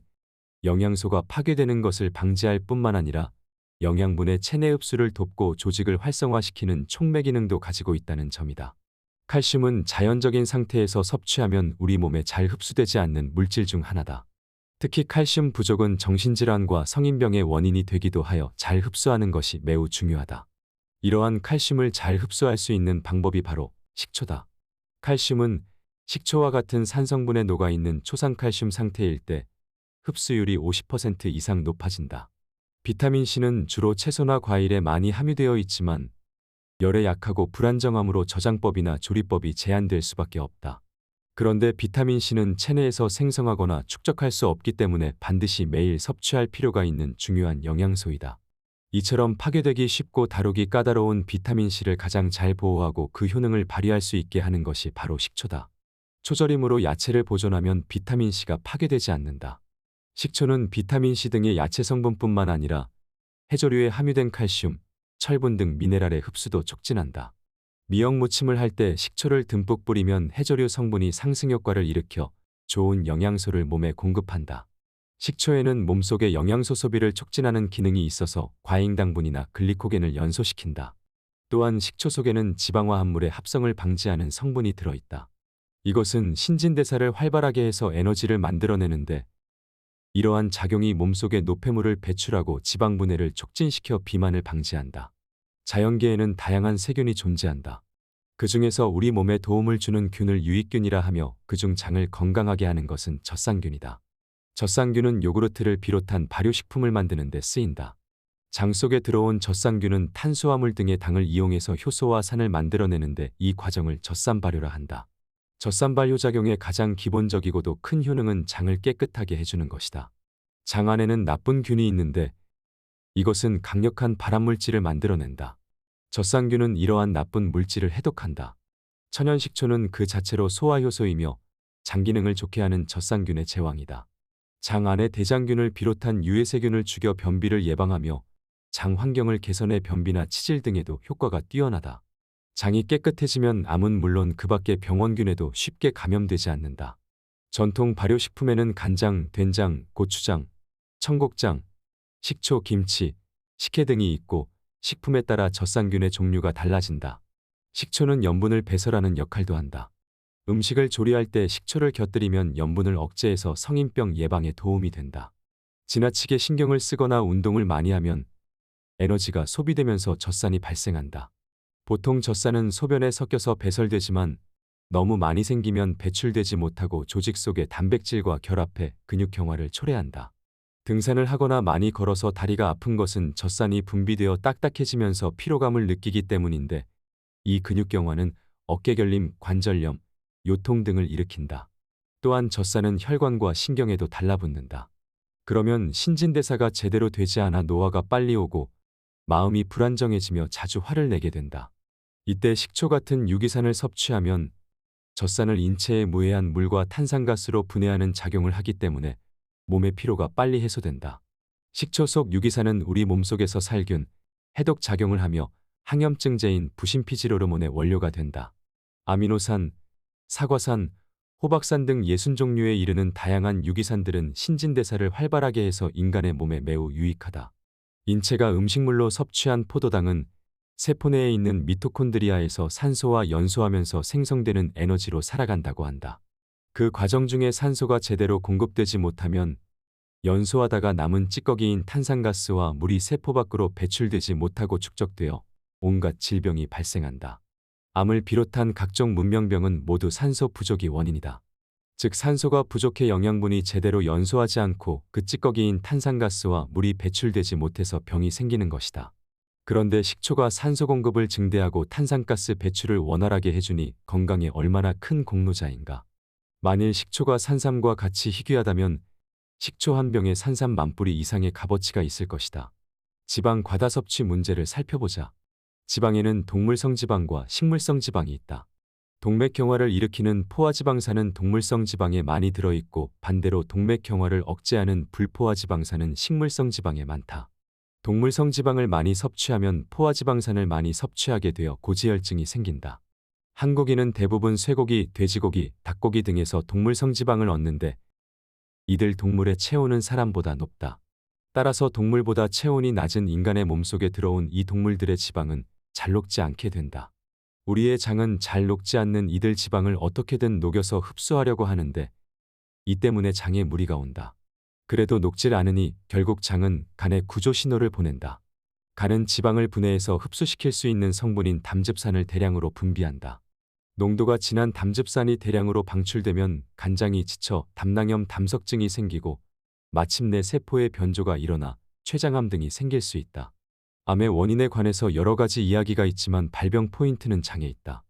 영양소가 파괴되는 것을 방지할 뿐만 아니라 영양분의 체내 흡수를 돕고 조직을 활성화시키는 촉매 기능도 가지고 있다는 점이다. 칼슘은 자연적인 상태에서 섭취하면 우리 몸에 잘 흡수되지 않는 물질 중 하나다. 특히 칼슘 부족은 정신질환과 성인병의 원인이 되기도 하여 잘 흡수하는 것이 매우 중요하다. 이러한 칼슘을 잘 흡수할 수 있는 방법이 바로 식초다. 칼슘은 식초와 같은 산성분에 녹아있는 초상칼슘 상태일 때 흡수율이 50% 이상 높아진다. 비타민C는 주로 채소나 과일에 많이 함유되어 있지만 열에 약하고 불안정함으로 저장법이나 조리법이 제한될 수밖에 없다. 그런데 비타민C는 체내에서 생성하거나 축적할 수 없기 때문에 반드시 매일 섭취할 필요가 있는 중요한 영양소이다. 이처럼 파괴되기 쉽고 다루기 까다로운 비타민C를 가장 잘 보호하고 그 효능을 발휘할 수 있게 하는 것이 바로 식초다. 초절임으로 야채를 보존하면 비타민C가 파괴되지 않는다. 식초는 비타민C 등의 야채 성분뿐만 아니라 해조류에 함유된 칼슘, 철분 등 미네랄의 흡수도 촉진한다. 미역 무침을 할 때 식초를 듬뿍 뿌리면 해조류 성분이 상승 효과를 일으켜 좋은 영양소를 몸에 공급한다. 식초에는 몸속의 영양소 소비를 촉진하는 기능이 있어서 과잉당분이나 글리코겐을 연소시킨다. 또한 식초 속에는 지방화 합물의 합성을 방지하는 성분이 들어있다. 이것은 신진대사를 활발하게 해서 에너지를 만들어내는데 이러한 작용이 몸속의 노폐물을 배출하고 지방 분해를 촉진시켜 비만을 방지한다. 자연계에는 다양한 세균이 존재한다. 그 중에서 우리 몸에 도움을 주는 균을 유익균이라 하며 그중 장을 건강하게 하는 것은 젖산균이다. 젖산균은 요구르트를 비롯한 발효식품을 만드는 데 쓰인다. 장 속에 들어온 젖산균은 탄수화물 등의 당을 이용해서 효소와 산을 만들어내는데 이 과정을 젖산 발효라 한다. 젖산 발효 작용의 가장 기본적이고도 큰 효능은 장을 깨끗하게 해주는 것이다. 장 안에는 나쁜 균이 있는데 이것은 강력한 발암물질을 만들어낸다. 젖산균은 이러한 나쁜 물질을 해독한다. 천연식초는 그 자체로 소화효소이며 장 기능을 좋게 하는 젖산균의 제왕이다. 장 안의 대장균을 비롯한 유해세균을 죽여 변비를 예방하며 장 환경을 개선해 변비나 치질 등에도 효과가 뛰어나다. 장이 깨끗해지면 암은 물론 그 밖의 병원균에도 쉽게 감염되지 않는다. 전통 발효식품에는 간장, 된장, 고추장, 청국장, 식초, 김치, 식혜 등이 있고 식품에 따라 젖산균의 종류가 달라진다. 식초는 염분을 배설하는 역할도 한다. 음식을 조리할 때 식초를 곁들이면 염분을 억제해서 성인병 예방에 도움이 된다. 지나치게 신경을 쓰거나 운동을 많이 하면 에너지가 소비되면서 젖산이 발생한다. 보통 젖산은 소변에 섞여서 배설되지만 너무 많이 생기면 배출되지 못하고 조직 속의 단백질과 결합해 근육경화를 초래한다. 등산을 하거나 많이 걸어서 다리가 아픈 것은 젖산이 분비되어 딱딱해지면서 피로감을 느끼기 때문인데 이 근육경화는 어깨결림, 관절염, 요통 등을 일으킨다. 또한 젖산은 혈관과 신경에도 달라붙는다. 그러면 신진대사가 제대로 되지 않아 노화가 빨리 오고 마음이 불안정해지며 자주 화를 내게 된다. 이때 식초 같은 유기산을 섭취하면 젖산을 인체에 무해한 물과 탄산가스로 분해하는 작용을 하기 때문에 몸의 피로가 빨리 해소된다. 식초 속 유기산은 우리 몸속에서 살균, 해독 작용을 하며 항염증제인 부심피지로르몬의 원료가 된다. 아미노산, 사과산, 호박산 등 60종류에 이르는 다양한 유기산들은 신진대사를 활발하게 해서 인간의 몸에 매우 유익하다. 인체가 음식물로 섭취한 포도당은 세포 내에 있는 미토콘드리아에서 산소와 연소하면서 생성되는 에너지로 살아간다고 한다. 그 과정 중에 산소가 제대로 공급되지 못하면 연소하다가 남은 찌꺼기인 탄산가스와 물이 세포 밖으로 배출되지 못하고 축적되어 온갖 질병이 발생한다. 암을 비롯한 각종 문명병은 모두 산소 부족이 원인이다. 즉 산소가 부족해 영양분이 제대로 연소하지 않고 그 찌꺼기인 탄산가스와 물이 배출되지 못해서 병이 생기는 것이다. 그런데 식초가 산소 공급을 증대하고 탄산가스 배출을 원활하게 해주니 건강에 얼마나 큰 공로자인가. 만일 식초가 산삼과 같이 희귀하다면 식초 한 병에 산삼 10,000뿌리 이상의 값어치가 있을 것이다. 지방 과다 섭취 문제를 살펴보자. 지방에는 동물성 지방과 식물성 지방이 있다. 동맥경화를 일으키는 포화지방산은 동물성 지방에 많이 들어있고 반대로 동맥경화를 억제하는 불포화지방산은 식물성 지방에 많다. 동물성 지방을 많이 섭취하면 포화지방산을 많이 섭취하게 되어 고지혈증이 생긴다. 한고기는 대부분 쇠고기, 돼지고기, 닭고기 등에서 동물성 지방을 얻는데 이들 동물의 체온은 사람보다 높다. 따라서 동물보다 체온이 낮은 인간의 몸속에 들어온 이 동물들의 지방은 잘 녹지 않게 된다. 우리의 장은 잘 녹지 않는 이들 지방을 어떻게든 녹여서 흡수하려고 하는데 이 때문에 장에 무리가 온다. 그래도 녹질 않으니 결국 장은 간에 구조 신호를 보낸다. 간은 지방을 분해해서 흡수시킬 수 있는 성분인 담즙산을 대량으로 분비한다. 농도가 진한 담즙산이 대량으로 방출되면 간장이 지쳐 담낭염 담석증이 생기고 마침내 세포의 변조가 일어나 췌장암 등이 생길 수 있다. 암의 원인에 관해서 여러 가지 이야기가 있지만 발병 포인트는 장에 있다.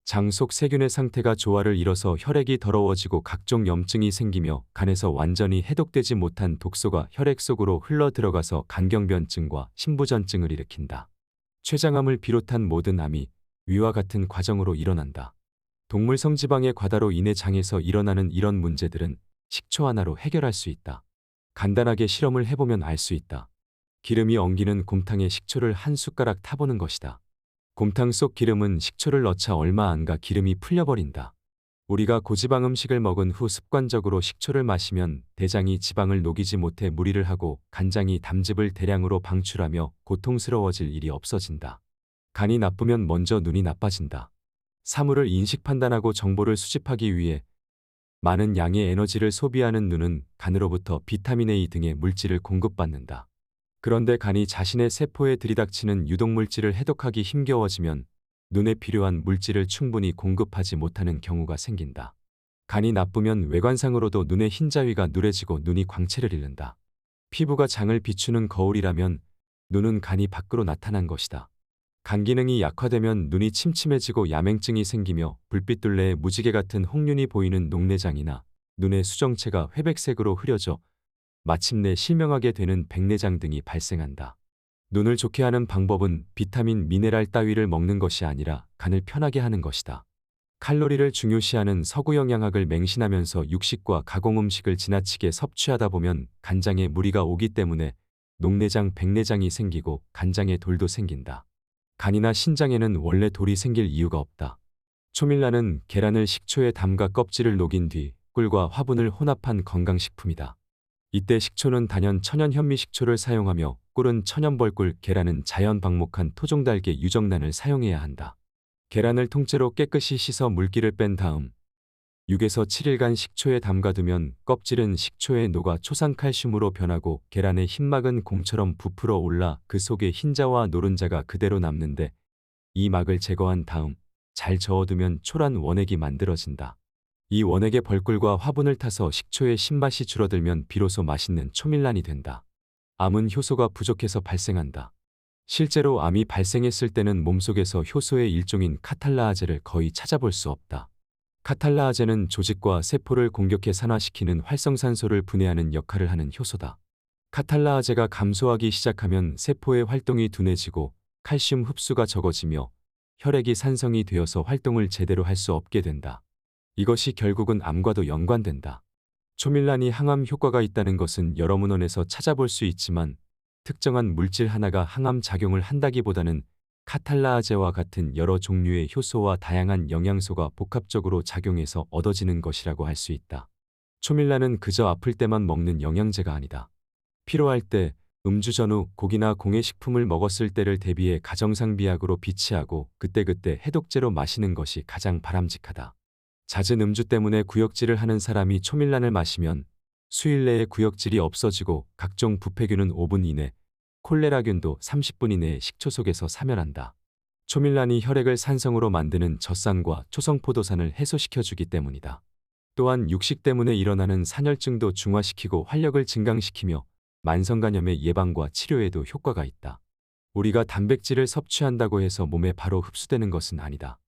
장 속 세균의 상태가 조화를 이뤄서 혈액이 더러워지고 각종 염증이 생기며 간에서 완전히 해독되지 못한 독소가 혈액 속으로 흘러 들어가서 간경변증과 심부전증을 일으킨다. 췌장암을 비롯한 모든 암이 위와 같은 과정으로 일어난다. 동물성 지방의 과다로 인해 장에서 일어나는 이런 문제들은 식초 하나로 해결할 수 있다. 간단하게 실험을 해보면 알 수 있다. 기름이 엉기는 곰탕에 식초를 한 숟가락 타보는 것이다. 곰탕 속 기름은 식초를 넣자 얼마 안 가 기름이 풀려버린다. 우리가 고지방 음식을 먹은 후 습관적으로 식초를 마시면 대장이 지방을 녹이지 못해 무리를 하고 간장이 담즙을 대량으로 방출하며 고통스러워질 일이 없어진다. 간이 나쁘면 먼저 눈이 나빠진다. 사물을 인식 판단하고 정보를 수집하기 위해 많은 양의 에너지를 소비하는 눈은 간으로부터 비타민 A 등의 물질을 공급받는다. 그런데 간이 자신의 세포에 들이닥치는 유독물질을 해독하기 힘겨워지면 눈에 필요한 물질을 충분히 공급하지 못하는 경우가 생긴다. 간이 나쁘면 외관상으로도 눈의 흰자위가 누래지고 눈이 광채를 잃는다. 피부가 장을 비추는 거울이라면 눈은 간이 밖으로 나타난 것이다. 간 기능이 약화되면 눈이 침침해지고 야맹증이 생기며 불빛둘레에 무지개 같은 홍륜이 보이는 녹내장이나 눈의 수정체가 회백색으로 흐려져 마침내 실명하게 되는 백내장 등이 발생한다. 눈을 좋게 하는 방법은 비타민, 미네랄 따위를 먹는 것이 아니라 간을 편하게 하는 것이다. 칼로리를 중요시하는 서구 영양학을 맹신하면서 육식과 가공음식을 지나치게 섭취하다 보면 간장에 무리가 오기 때문에 녹내장, 백내장이 생기고 간장에 돌도 생긴다. 간이나 신장에는 원래 돌이 생길 이유가 없다. 초밀란은 계란을 식초에 담가 껍질을 녹인 뒤 꿀과 화분을 혼합한 건강식품이다. 이때 식초는 단연 천연 현미식초를 사용하며 꿀은 천연벌꿀, 계란은 자연 방목한 토종달걀 유정란을 사용해야 한다. 계란을 통째로 깨끗이 씻어 물기를 뺀 다음 6에서 7일간 식초에 담가두면 껍질은 식초에 녹아 초산칼슘으로 변하고 계란의 흰막은 곰처럼 부풀어 올라 그 속에 흰자와 노른자가 그대로 남는데 이 막을 제거한 다음 잘 저어두면 초란 원액이 만들어진다. 이 원액에 벌꿀과 화분을 타서 식초의 신맛이 줄어들면 비로소 맛있는 초밀란이 된다. 암은 효소가 부족해서 발생한다. 실제로 암이 발생했을 때는 몸속에서 효소의 일종인 카탈라아제를 거의 찾아볼 수 없다. 카탈라아제는 조직과 세포를 공격해 산화시키는 활성산소를 분해하는 역할을 하는 효소다. 카탈라아제가 감소하기 시작하면 세포의 활동이 둔해지고 칼슘 흡수가 적어지며 혈액이 산성이 되어서 활동을 제대로 할 수 없게 된다. 이것이 결국은 암과도 연관된다. 초밀란이 항암 효과가 있다는 것은 여러 문헌에서 찾아볼 수 있지만 특정한 물질 하나가 항암 작용을 한다기보다는 카탈라아제와 같은 여러 종류의 효소와 다양한 영양소가 복합적으로 작용해서 얻어지는 것이라고 할 수 있다. 초밀란은 그저 아플 때만 먹는 영양제가 아니다. 피로할 때, 음주 전후 고기나 공해식품을 먹었을 때를 대비해 가정상 비약으로 비치하고 그때그때 해독제로 마시는 것이 가장 바람직하다. 잦은 음주 때문에 구역질을 하는 사람이 초밀란을 마시면 수일 내에 구역질이 없어지고 각종 부패균은 5분 이내, 콜레라균도 30분 이내에 식초 속에서 사멸한다. 초밀란이 혈액을 산성으로 만드는 젖산과 초성포도산을 해소시켜주기 때문이다. 또한 육식 때문에 일어나는 산혈증도 중화시키고 활력을 증강시키며 만성간염의 예방과 치료에도 효과가 있다. 우리가 단백질을 섭취한다고 해서 몸에 바로 흡수되는 것은 아니다.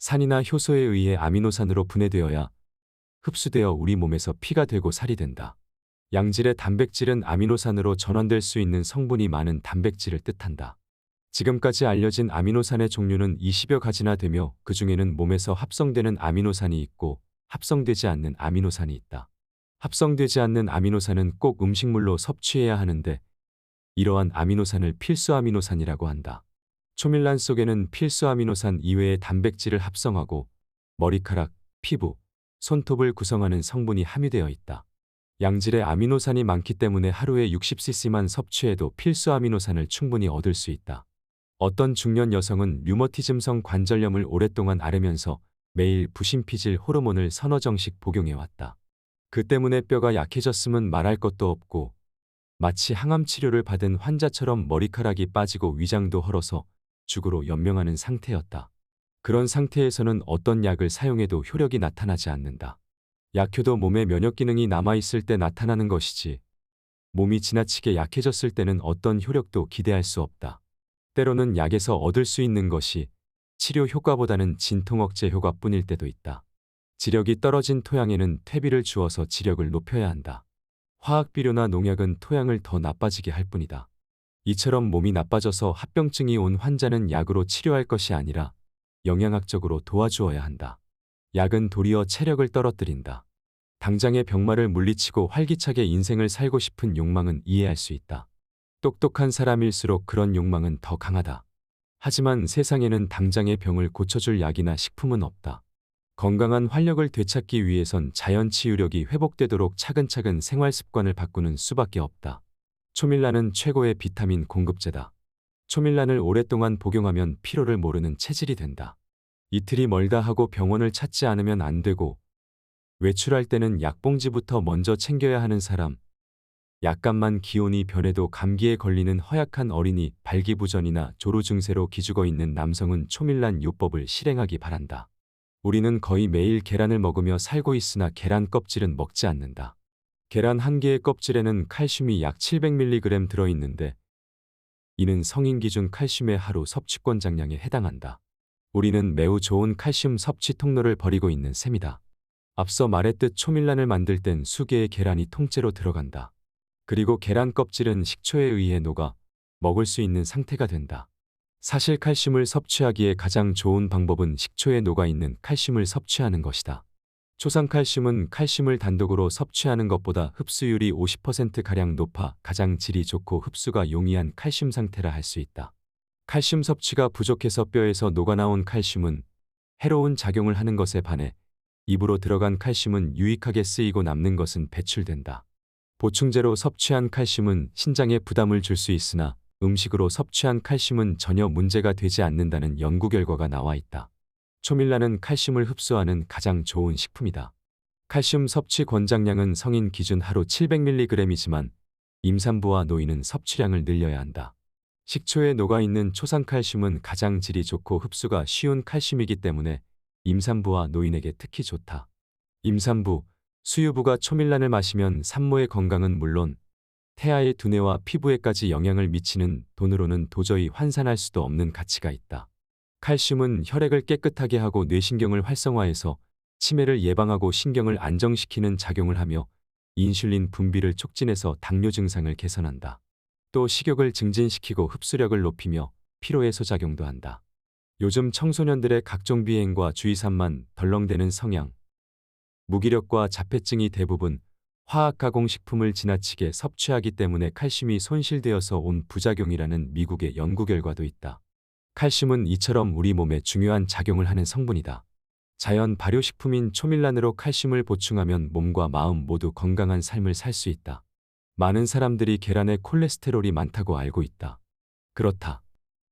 산이나 효소에 의해 아미노산으로 분해되어야 흡수되어 우리 몸에서 피가 되고 살이 된다. 양질의 단백질은 아미노산으로 전환될 수 있는 성분이 많은 단백질을 뜻한다. 지금까지 알려진 아미노산의 종류는 20여 가지나 되며 그 중에는 몸에서 합성되는 아미노산이 있고 합성되지 않는 아미노산이 있다. 합성되지 않는 아미노산은 꼭 음식물로 섭취해야 하는데 이러한 아미노산을 필수 아미노산이라고 한다. 초밀란 속에는 필수 아미노산 이외의 단백질을 합성하고 머리카락, 피부, 손톱을 구성하는 성분이 함유되어 있다. 양질의 아미노산이 많기 때문에 하루에 60cc만 섭취해도 필수 아미노산을 충분히 얻을 수 있다. 어떤 중년 여성은 류머티즘성 관절염을 오랫동안 앓으면서 매일 부신피질 호르몬을 서너 정씩 복용해왔다. 그 때문에 뼈가 약해졌음은 말할 것도 없고 마치 항암 치료를 받은 환자처럼 머리카락이 빠지고 위장도 헐어서 죽으로 연명하는 상태였다. 그런 상태에서는 어떤 약을 사용해도 효력이 나타나지 않는다. 약효도 몸의 면역 기능이 남아있을 때 나타나는 것이지 몸이 지나치게 약해졌을 때는 어떤 효력도 기대할 수 없다. 때로는 약에서 얻을 수 있는 것이 치료 효과보다는 진통 억제 효과뿐일 때도 있다. 지력이 떨어진 토양에는 퇴비를 주어서 지력을 높여야 한다. 화학비료나 농약은 토양을 더 나빠지게 할 뿐이다. 이처럼 몸이 나빠져서 합병증이 온 환자는 약으로 치료할 것이 아니라 영양학적으로 도와주어야 한다. 약은 도리어 체력을 떨어뜨린다. 당장의 병마를 물리치고 활기차게 인생을 살고 싶은 욕망은 이해할 수 있다. 똑똑한 사람일수록 그런 욕망은 더 강하다. 하지만 세상에는 당장의 병을 고쳐줄 약이나 식품은 없다. 건강한 활력을 되찾기 위해선 자연 치유력이 회복되도록 차근차근 생활 습관을 바꾸는 수밖에 없다. 초밀란은 최고의 비타민 공급제다. 초밀란을 오랫동안 복용하면 피로를 모르는 체질이 된다. 이틀이 멀다 하고 병원을 찾지 않으면 안 되고 외출할 때는 약봉지부터 먼저 챙겨야 하는 사람, 약간만 기온이 변해도 감기에 걸리는 허약한 어린이, 발기부전이나 조루 증세로 기죽어 있는 남성은 초밀란 요법을 실행하기 바란다. 우리는 거의 매일 계란을 먹으며 살고 있으나 계란 껍질은 먹지 않는다. 계란 한 개의 껍질에는 칼슘이 약 700mg 들어있는데 이는 성인 기준 칼슘의 하루 섭취 권장량에 해당한다. 우리는 매우 좋은 칼슘 섭취 통로를 벌이고 있는 셈이다. 앞서 말했듯 초밀란을 만들 땐 수개의 계란이 통째로 들어간다. 그리고 계란 껍질은 식초에 의해 녹아 먹을 수 있는 상태가 된다. 사실 칼슘을 섭취하기에 가장 좋은 방법은 식초에 녹아있는 칼슘을 섭취하는 것이다. 초상칼슘은 칼슘을 단독으로 섭취하는 것보다 흡수율이 50%가량 높아 가장 질이 좋고 흡수가 용이한 칼슘 상태라 할 수 있다. 칼슘 섭취가 부족해서 뼈에서 녹아나온 칼슘은 해로운 작용을 하는 것에 반해 입으로 들어간 칼슘은 유익하게 쓰이고 남는 것은 배출된다. 보충제로 섭취한 칼슘은 신장에 부담을 줄 수 있으나 음식으로 섭취한 칼슘은 전혀 문제가 되지 않는다는 연구 결과가 나와 있다. 초밀란은 칼슘을 흡수하는 가장 좋은 식품이다. 칼슘 섭취 권장량은 성인 기준 하루 700mg이지만 임산부와 노인은 섭취량을 늘려야 한다. 식초에 녹아있는 초상칼슘은 가장 질이 좋고 흡수가 쉬운 칼슘이기 때문에 임산부와 노인에게 특히 좋다. 임산부, 수유부가 초밀란을 마시면 산모의 건강은 물론 태아의 두뇌와 피부에까지 영향을 미치는 돈으로는 도저히 환산할 수도 없는 가치가 있다. 칼슘은 혈액을 깨끗하게 하고 뇌신경을 활성화해서 치매를 예방하고 신경을 안정시키는 작용을 하며 인슐린 분비를 촉진해서 당뇨 증상을 개선한다. 또 식욕을 증진시키고 흡수력을 높이며 피로 해소 작용도 한다. 요즘 청소년들의 각종 비행과 주의산만 덜렁대는 성향, 무기력과 자폐증이 대부분 화학 가공식품을 지나치게 섭취하기 때문에 칼슘이 손실되어서 온 부작용이라는 미국의 연구 결과도 있다. 칼슘은 이처럼 우리 몸에 중요한 작용을 하는 성분이다. 자연 발효식품인 초밀란으로 칼슘을 보충하면 몸과 마음 모두 건강한 삶을 살 수 있다. 많은 사람들이 계란에 콜레스테롤이 많다고 알고 있다. 그렇다.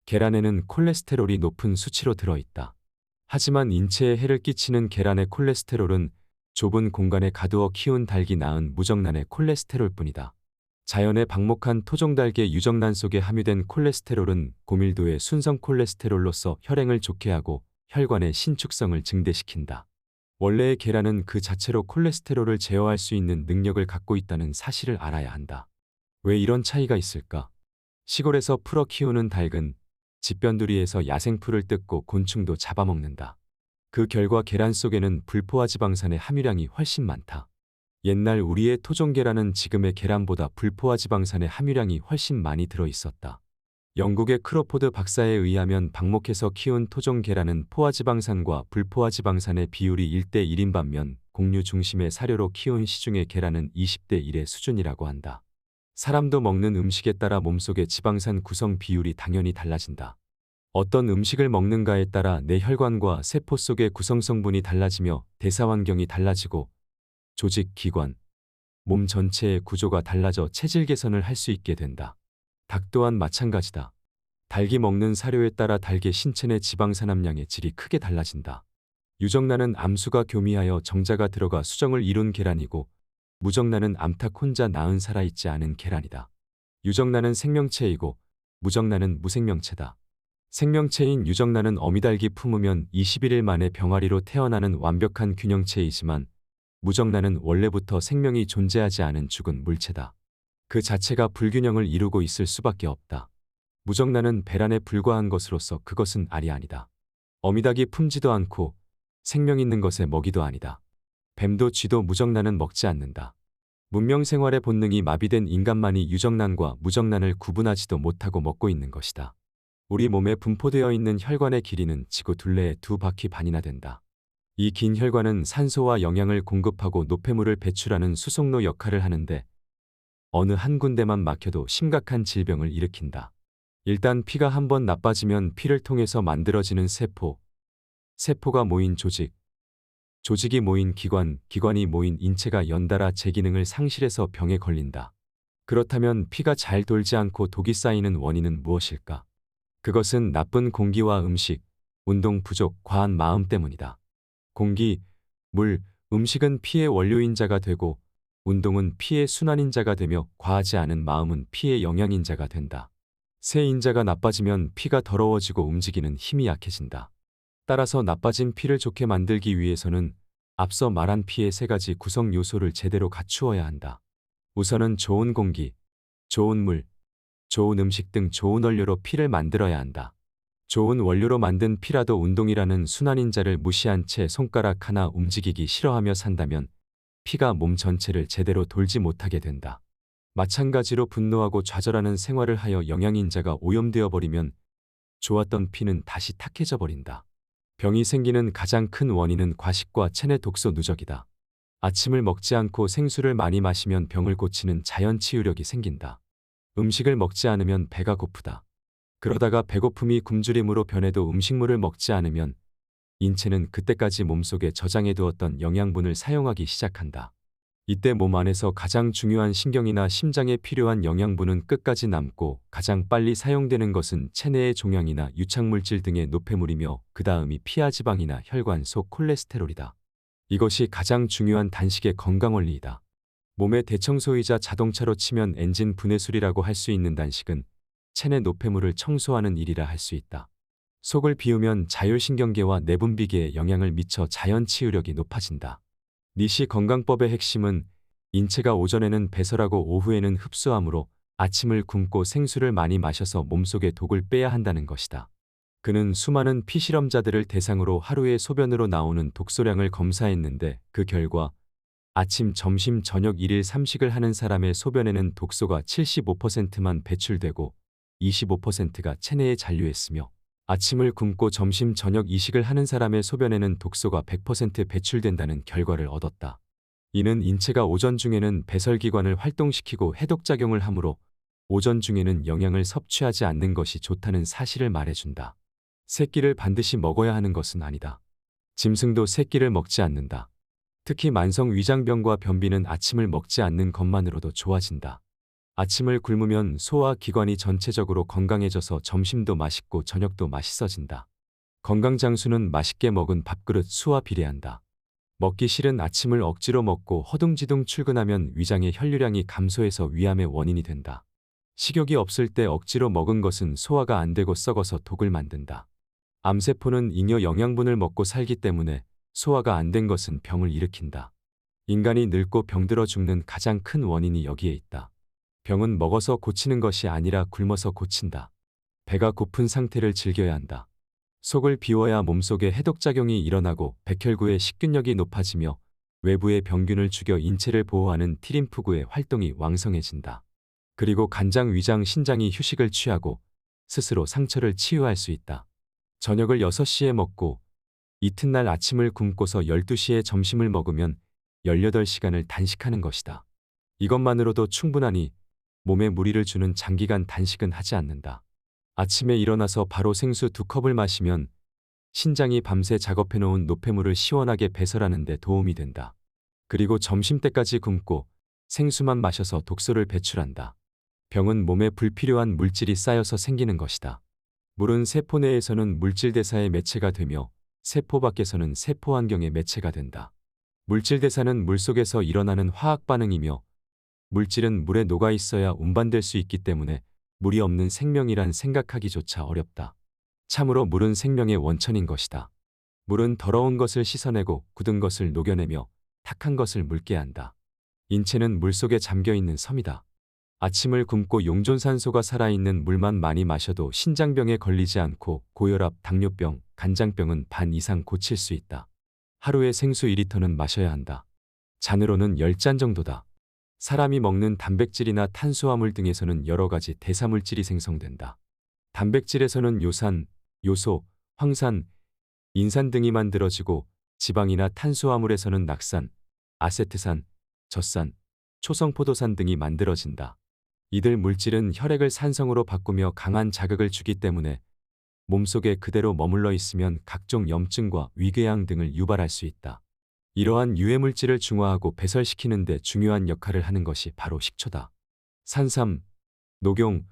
계란에는 콜레스테롤이 높은 수치로 들어있다. 하지만 인체에 해를 끼치는 계란의 콜레스테롤은 좁은 공간에 가두어 키운 닭이 낳은 무정란의 콜레스테롤뿐이다. 자연의 방목한 토종닭의 유정란 속에 함유된 콜레스테롤은 고밀도의 순성 콜레스테롤로서 혈행을 좋게 하고 혈관의 신축성을 증대시킨다. 원래의 계란은 그 자체로 콜레스테롤을 제어할 수 있는 능력을 갖고 있다는 사실을 알아야 한다. 왜 이런 차이가 있을까? 시골에서 풀어 키우는 닭은 집변두리에서 야생풀을 뜯고 곤충도 잡아먹는다. 그 결과 계란 속에는 불포화지방산의 함유량이 훨씬 많다. 옛날 우리의 토종 계란은 지금의 계란보다 불포화지방산의 함유량이 훨씬 많이 들어 있었다. 영국의 크로포드 박사에 의하면 방목해서 키운 토종 계란은 포화지방산과 불포화지방산의 비율이 1대 1인 반면 곡류 중심의 사료로 키운 시중의 계란은 20대 1의 수준이라고 한다. 사람도 먹는 음식에 따라 몸속의 지방산 구성 비율이 당연히 달라진다. 어떤 음식을 먹는가에 따라 내 혈관과 세포 속의 구성성분이 달라지며 대사 환경이 달라지고 조직, 기관, 몸 전체의 구조가 달라져 체질 개선을 할 수 있게 된다. 닭 또한 마찬가지다. 닭이 먹는 사료에 따라 닭의 신체 내 지방산 함량의 질이 크게 달라진다. 유정란은 암수가 교미하여 정자가 들어가 수정을 이룬 계란이고 무정란은 암탉 혼자 낳은 살아있지 않은 계란이다. 유정란은 생명체이고 무정란은 무생명체다. 생명체인 유정란은 어미닭이 품으면 21일 만에 병아리로 태어나는 완벽한 균형체이지만 무정란은 원래부터 생명이 존재하지 않은 죽은 물체다. 그 자체가 불균형을 이루고 있을 수밖에 없다. 무정란은 배란에 불과한 것으로서 그것은 알이 아니다. 어미닭이 품지도 않고 생명 있는 것의 먹이도 아니다. 뱀도 쥐도 무정란은 먹지 않는다. 문명생활의 본능이 마비된 인간만이 유정란과 무정란을 구분하지도 못하고 먹고 있는 것이다. 우리 몸에 분포되어 있는 혈관의 길이는 지구 둘레의 2바퀴 반이나 된다. 이 긴 혈관은 산소와 영양을 공급하고 노폐물을 배출하는 수송로 역할을 하는데 어느 한 군데만 막혀도 심각한 질병을 일으킨다. 일단 피가 한번 나빠지면 피를 통해서 만들어지는 세포, 세포가 모인 조직, 조직이 모인 기관, 기관이 모인 인체가 연달아 제 기능을 상실해서 병에 걸린다. 그렇다면 피가 잘 돌지 않고 독이 쌓이는 원인은 무엇일까? 그것은 나쁜 공기와 음식, 운동 부족, 과한 마음 때문이다. 공기, 물, 음식은 피의 원료인자가 되고 운동은 피의 순환인자가 되며 과하지 않은 마음은 피의 영양인자가 된다. 새 인자가 나빠지면 피가 더러워지고 움직이는 힘이 약해진다. 따라서 나빠진 피를 좋게 만들기 위해서는 앞서 말한 피의 3가지 구성 요소를 제대로 갖추어야 한다. 우선은 좋은 공기, 좋은 물, 좋은 음식 등 좋은 원료로 피를 만들어야 한다. 좋은 원료로 만든 피라도 운동이라는 순환인자를 무시한 채 손가락 하나 움직이기 싫어하며 산다면 피가 몸 전체를 제대로 돌지 못하게 된다. 마찬가지로 분노하고 좌절하는 생활을 하여 영양인자가 오염되어 버리면 좋았던 피는 다시 탁해져 버린다. 병이 생기는 가장 큰 원인은 과식과 체내 독소 누적이다. 아침을 먹지 않고 생수를 많이 마시면 병을 고치는 자연 치유력이 생긴다. 음식을 먹지 않으면 배가 고프다. 그러다가 배고픔이 굶주림으로 변해도 음식물을 먹지 않으면 인체는 그때까지 몸속에 저장해두었던 영양분을 사용하기 시작한다. 이때 몸 안에서 가장 중요한 신경이나 심장에 필요한 영양분은 끝까지 남고 가장 빨리 사용되는 것은 체내의 종양이나 유착물질 등의 노폐물이며 그 다음이 피하지방이나 혈관 속 콜레스테롤이다. 이것이 가장 중요한 단식의 건강 원리이다. 몸의 대청소이자 자동차로 치면 엔진 분해술이라고 할 수 있는 단식은 체내 노폐물을 청소하는 일이라 할 수 있다. 속을 비우면 자율신경계와 내분비계에 영향을 미쳐 자연 치유력이 높아진다. 니시 건강법의 핵심은 인체가 오전에는 배설하고 오후에는 흡수하므로 아침을 굶고 생수를 많이 마셔서 몸속의 독을 빼야 한다는 것이다. 그는 수많은 피실험자들을 대상으로 하루에 소변으로 나오는 독소량을 검사했는데 그 결과 아침, 점심, 저녁 1일 3식을 하는 사람의 소변에는 독소가 75%만 배출되고 25%가 체내에 잔류했으며 아침을 굶고 점심, 저녁 2식을 하는 사람의 소변에는 독소가 100% 배출된다는 결과를 얻었다. 이는 인체가 오전 중에는 배설기관을 활동시키고 해독작용을 하므로 오전 중에는 영양을 섭취하지 않는 것이 좋다는 사실을 말해준다. 새끼를 반드시 먹어야 하는 것은 아니다. 짐승도 새끼를 먹지 않는다. 특히 만성 위장병과 변비는 아침을 먹지 않는 것만으로도 좋아진다. 아침을 굶으면 소화 기관이 전체적으로 건강해져서 점심도 맛있고 저녁도 맛있어진다. 건강 장수는 맛있게 먹은 밥그릇 수와 비례한다. 먹기 싫은 아침을 억지로 먹고 허둥지둥 출근하면 위장의 혈류량이 감소해서 위암의 원인이 된다. 식욕이 없을 때 억지로 먹은 것은 소화가 안 되고 썩어서 독을 만든다. 암세포는 잉여 영양분을 먹고 살기 때문에 소화가 안 된 것은 병을 일으킨다. 인간이 늙고 병들어 죽는 가장 큰 원인이 여기에 있다. 병은 먹어서 고치는 것이 아니라 굶어서 고친다. 배가 고픈 상태를 즐겨야 한다. 속을 비워야 몸속에 해독작용이 일어나고 백혈구의 식균력이 높아지며 외부의 병균을 죽여 인체를 보호하는 T림프구의 활동이 왕성해진다. 그리고 간장, 위장, 신장이 휴식을 취하고 스스로 상처를 치유할 수 있다. 저녁을 6시에 먹고 이튿날 아침을 굶고서 12시에 점심을 먹으면 18시간을 단식하는 것이다. 이것만으로도 충분하니 몸에 무리를 주는 장기간 단식은 하지 않는다. 아침에 일어나서 바로 생수 2컵을 마시면 신장이 밤새 작업해놓은 노폐물을 시원하게 배설하는 데 도움이 된다. 그리고 점심때까지 굶고 생수만 마셔서 독소를 배출한다. 병은 몸에 불필요한 물질이 쌓여서 생기는 것이다. 물은 세포 내에서는 물질 대사의 매체가 되며 세포 밖에서는 세포 환경의 매체가 된다. 물질 대사는 물속에서 일어나는 화학 반응이며 물질은 물에 녹아 있어야 운반될 수 있기 때문에 물이 없는 생명이란 생각하기조차 어렵다. 참으로 물은 생명의 원천인 것이다. 물은 더러운 것을 씻어내고 굳은 것을 녹여내며 탁한 것을 묽게 한다. 인체는 물속에 잠겨있는 섬이다. 아침을 굶고 용존산소가 살아있는 물만 많이 마셔도 신장병에 걸리지 않고 고혈압, 당뇨병, 간장병은 반 이상 고칠 수 있다. 하루에 생수 2리터는 마셔야 한다. 잔으로는 10잔 정도다. 사람이 먹는 단백질이나 탄수화물 등에서는 여러 가지 대사물질이 생성된다. 단백질에서는 요산, 요소, 황산, 인산 등이 만들어지고 지방이나 탄수화물에서는 낙산, 아세트산, 젖산, 초성포도산 등이 만들어진다. 이들 물질은 혈액을 산성으로 바꾸며 강한 자극을 주기 때문에 몸속에 그대로 머물러 있으면 각종 염증과 위궤양 등을 유발할 수 있다. 이러한 유해물질을 중화하고 배설시키는 데 중요한 역할을 하는 것이 바로 식초다. 산삼, 녹용,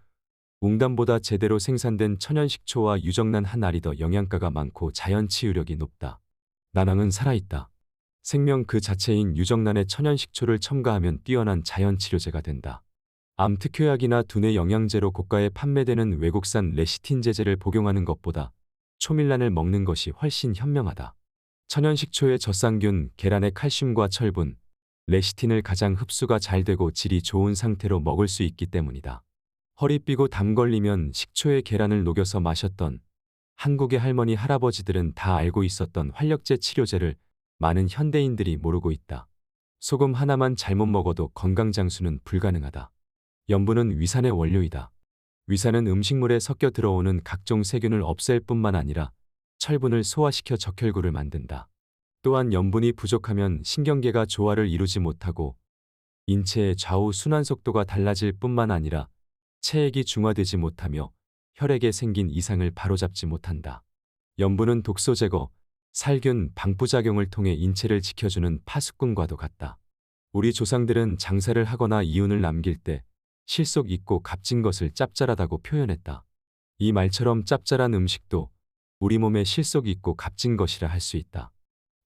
웅담보다 제대로 생산된 천연식초와 유정란 한 알이 더 영양가가 많고 자연 치유력이 높다. 난황은 살아있다. 생명 그 자체인 유정란의 천연식초를 첨가하면 뛰어난 자연 치료제가 된다. 암 특효약이나 두뇌 영양제로 고가에 판매되는 외국산 레시틴 제제를 복용하는 것보다 초밀란을 먹는 것이 훨씬 현명하다. 천연식초의 젖산균, 계란의 칼슘과 철분, 레시틴을 가장 흡수가 잘 되고 질이 좋은 상태로 먹을 수 있기 때문이다. 허리 삐고 담 걸리면 식초에 계란을 녹여서 마셨던 한국의 할머니 할아버지들은 다 알고 있었던 활력제 치료제를 많은 현대인들이 모르고 있다. 소금 하나만 잘못 먹어도 건강장수는 불가능하다. 염분은 위산의 원료이다. 위산은 음식물에 섞여 들어오는 각종 세균을 없앨 뿐만 아니라 철분을 소화시켜 적혈구를 만든다. 또한 염분이 부족하면 신경계가 조화를 이루지 못하고 인체의 좌우 순환 속도가 달라질 뿐만 아니라 체액이 중화되지 못하며 혈액에 생긴 이상을 바로잡지 못한다. 염분은 독소 제거, 살균, 방부작용을 통해 인체를 지켜주는 파수꾼과도 같다. 우리 조상들은 장사를 하거나 이윤을 남길 때 실속 있고 값진 것을 짭짤하다고 표현했다. 이 말처럼 짭짤한 음식도 우리 몸에 실속 있고 값진 것이라 할 수 있다.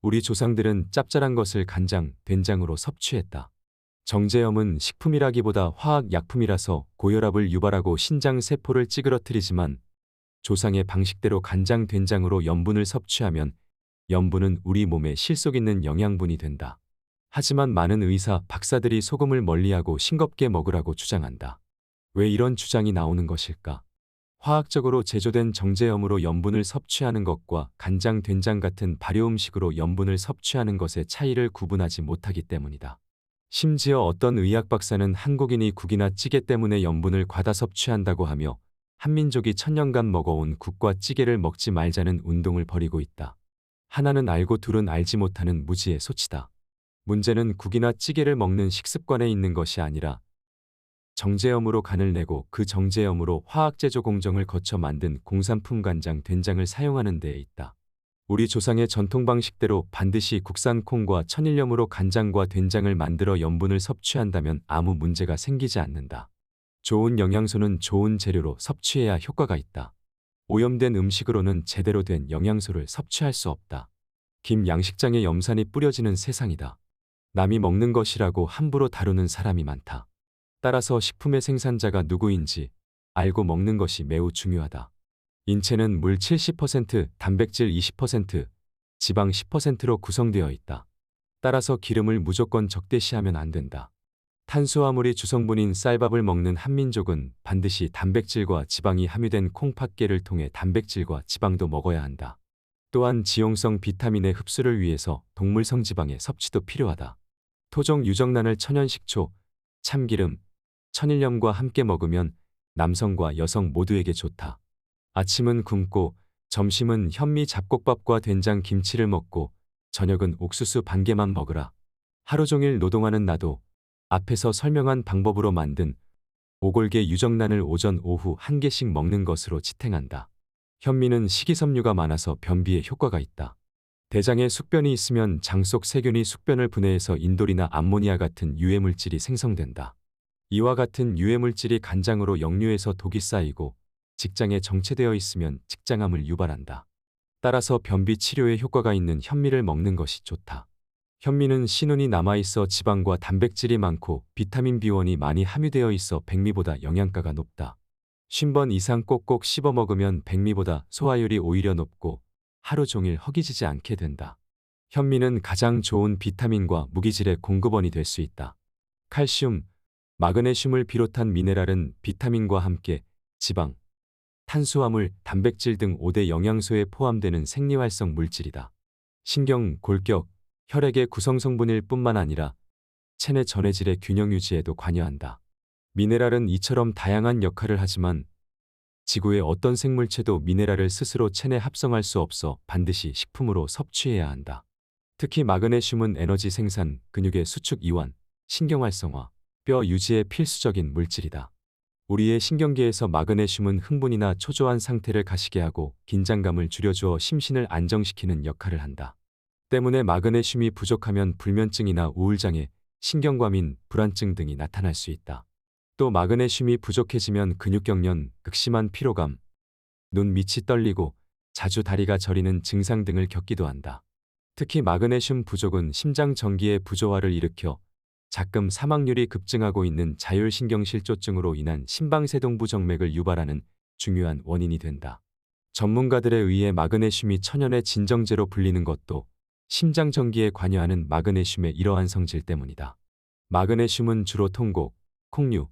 우리 조상들은 짭짤한 것을 간장, 된장으로 섭취했다. 정제염은 식품이라기보다 화학약품이라서 고혈압을 유발하고 신장 세포를 찌그러뜨리지만 조상의 방식대로 간장, 된장으로 염분을 섭취하면 염분은 우리 몸에 실속 있는 영양분이 된다. 하지만 많은 의사, 박사들이 소금을 멀리하고 싱겁게 먹으라고 주장한다. 왜 이런 주장이 나오는 것일까? 화학적으로 제조된 정제염으로 염분을 섭취하는 것과 간장, 된장 같은 발효음식으로 염분을 섭취하는 것의 차이를 구분하지 못하기 때문이다. 심지어 어떤 의학 박사는 한국인이 국이나 찌개 때문에 염분을 과다 섭취한다고 하며 한민족이 천년간 먹어온 국과 찌개를 먹지 말자는 운동을 벌이고 있다. 하나는 알고 둘은 알지 못하는 무지의 소치다. 문제는 국이나 찌개를 먹는 식습관에 있는 것이 아니라 정제염으로 간을 내고 그 정제염으로 화학제조 공정을 거쳐 만든 공산품 간장, 된장을 사용하는 데에 있다. 우리 조상의 전통 방식대로 반드시 국산 콩과 천일염으로 간장과 된장을 만들어 염분을 섭취한다면 아무 문제가 생기지 않는다. 좋은 영양소는 좋은 재료로 섭취해야 효과가 있다. 오염된 음식으로는 제대로 된 영양소를 섭취할 수 없다. 김 양식장에 염산이 뿌려지는 세상이다. 남이 먹는 것이라고 함부로 다루는 사람이 많다. 따라서 식품의 생산자가 누구인지 알고 먹는 것이 매우 중요하다. 인체는 물 70%, 단백질 20%, 지방 10%로 구성되어 있다. 따라서 기름을 무조건 적대시하면 안 된다. 탄수화물이 주성분인 쌀밥을 먹는 한민족은 반드시 단백질과 지방이 함유된 콩팥깨를 통해 단백질과 지방도 먹어야 한다. 또한 지용성 비타민의 흡수를 위해서 동물성 지방의 섭취도 필요하다. 토종 유정란을 천연식초, 참기름, 천일염과 함께 먹으면 남성과 여성 모두에게 좋다. 아침은 굶고 점심은 현미 잡곡밥과 된장 김치를 먹고 저녁은 옥수수 반 개만 먹으라. 하루 종일 노동하는 나도 앞에서 설명한 방법으로 만든 오골계 유정란을 오전 오후 한 개씩 먹는 것으로 지탱한다. 현미는 식이섬유가 많아서 변비에 효과가 있다. 대장에 숙변이 있으면 장 속 세균이 숙변을 분해해서 인돌이나 암모니아 같은 유해물질이 생성된다. 이와 같은 유해물질이 간장으로 역류해서 독이 쌓이고 직장에 정체되어 있으면 직장암을 유발한다. 따라서 변비 치료에 효과가 있는 현미를 먹는 것이 좋다. 현미는 신운이 남아있어 지방과 단백질이 많고 비타민 B1이 많이 함유되어 있어 백미보다 영양가가 높다. 50번 이상 꼭꼭 씹어 먹으면 백미보다 소화율이 오히려 높고 하루 종일 허기지지 않게 된다. 현미는 가장 좋은 비타민과 무기질의 공급원이 될 수 있다. 칼슘, 마그네슘을 비롯한 미네랄은 비타민과 함께 지방, 탄수화물, 단백질 등 5대 영양소에 포함되는 생리활성 물질이다. 신경, 골격, 혈액의 구성성분일 뿐만 아니라 체내 전해질의 균형 유지에도 관여한다. 미네랄은 이처럼 다양한 역할을 하지만 지구의 어떤 생물체도 미네랄을 스스로 체내 합성할 수 없어 반드시 식품으로 섭취해야 한다. 특히 마그네슘은 에너지 생산, 근육의 수축 이완, 신경 활성화, 뼈 유지에 필수적인 물질이다. 우리의 신경계에서 마그네슘은 흥분이나 초조한 상태를 가시게 하고 긴장감을 줄여주어 심신을 안정시키는 역할을 한다. 때문에 마그네슘이 부족하면 불면증이나 우울장애, 신경과민, 불안증 등이 나타날 수 있다. 또 마그네슘이 부족해지면 근육경련, 극심한 피로감, 눈 밑이 떨리고 자주 다리가 저리는 증상 등을 겪기도 한다. 특히 마그네슘 부족은 심장 전기의 부조화를 일으켜 자금 사망률이 급증하고 있는 자율신경실조증으로 인한 심방세동부 정맥을 유발하는 중요한 원인이 된다. 전문가들에 의해 마그네슘이 천연의 진정제로 불리는 것도 심장 전기에 관여하는 마그네슘의 이러한 성질 때문이다. 마그네슘은 주로 통곡, 콩류,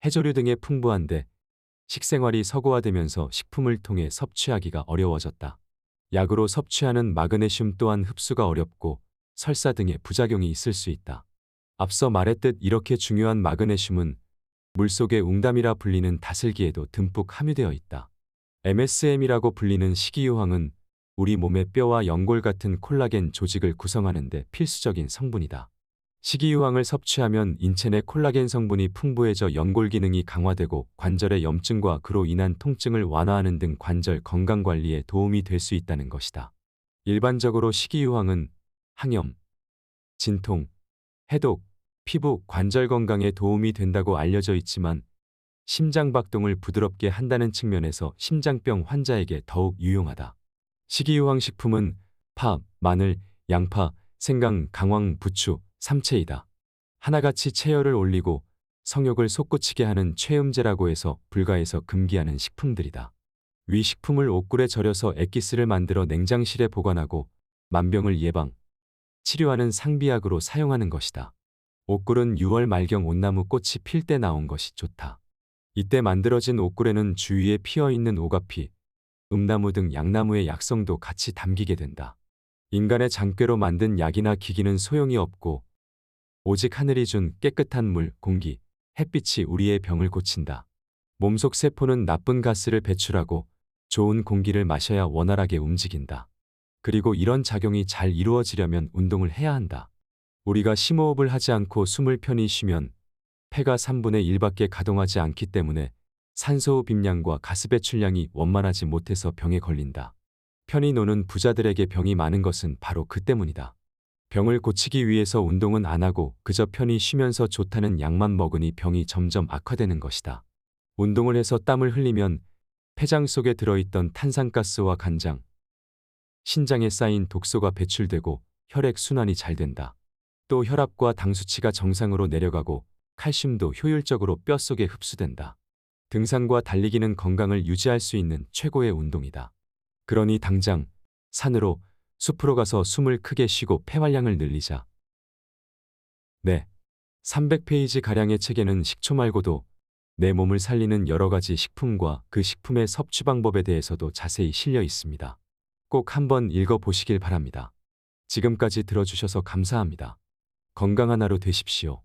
해조류 등에 풍부한데 식생활이 서구화되면서 식품을 통해 섭취하기가 어려워졌다. 약으로 섭취하는 마그네슘 또한 흡수가 어렵고 설사 등의 부작용이 있을 수 있다. 앞서 말했듯 이렇게 중요한 마그네슘은 물속의 웅담이라 불리는 다슬기에도 듬뿍 함유되어 있다. MSM이라고 불리는 식이유황은 우리 몸의 뼈와 연골 같은 콜라겐 조직을 구성하는 데 필수적인 성분이다. 식이유황을 섭취하면 인체 내 콜라겐 성분이 풍부해져 연골 기능이 강화되고 관절의 염증과 그로 인한 통증을 완화하는 등 관절 건강 관리에 도움이 될 수 있다는 것이다. 일반적으로 식이유황은 항염, 진통, 해독, 피부, 관절 건강에 도움이 된다고 알려져 있지만 심장 박동을 부드럽게 한다는 측면에서 심장병 환자에게 더욱 유용하다. 식이유황 식품은 파, 마늘, 양파, 생강, 강황, 부추, 삼채이다. 하나같이 체열을 올리고 성욕을 솟구치게 하는 최음제라고 해서 불가해서 금기하는 식품들이다. 위 식품을 옥굴에 절여서 액기스를 만들어 냉장실에 보관하고 만병을 예방, 치료하는 상비약으로 사용하는 것이다. 옥굴은 6월 말경 온나무 꽃이 필 때 나온 것이 좋다. 이때 만들어진 옥굴에는 주위에 피어있는 오가피, 음나무 등 약나무의 약성도 같이 담기게 된다. 인간의 장꾀로 만든 약이나 기기는 소용이 없고 오직 하늘이 준 깨끗한 물, 공기, 햇빛이 우리의 병을 고친다. 몸속 세포는 나쁜 가스를 배출하고 좋은 공기를 마셔야 원활하게 움직인다. 그리고 이런 작용이 잘 이루어지려면 운동을 해야 한다. 우리가 심호흡을 하지 않고 숨을 편히 쉬면 폐가 3분의 1밖에 가동하지 않기 때문에 산소 흡입량과 가스 배출량이 원만하지 못해서 병에 걸린다. 편히 노는 부자들에게 병이 많은 것은 바로 그 때문이다. 병을 고치기 위해서 운동은 안 하고 그저 편히 쉬면서 좋다는 약만 먹으니 병이 점점 악화되는 것이다. 운동을 해서 땀을 흘리면 폐장 속에 들어있던 탄산가스와 간장, 신장에 쌓인 독소가 배출되고 혈액 순환이 잘 된다. 또 혈압과 당 수치가 정상으로 내려가고 칼슘도 효율적으로 뼛속에 흡수된다. 등산과 달리기는 건강을 유지할 수 있는 최고의 운동이다. 그러니 당장 산으로, 숲으로 가서 숨을 크게 쉬고 폐활량을 늘리자. 네. 300페이지 가량의 책에는 식초 말고도 내 몸을 살리는 여러 가지 식품과 그 식품의 섭취 방법에 대해서도 자세히 실려 있습니다. 꼭 한번 읽어보시길 바랍니다. 지금까지 들어주셔서 감사합니다. 건강한 하루 되십시오.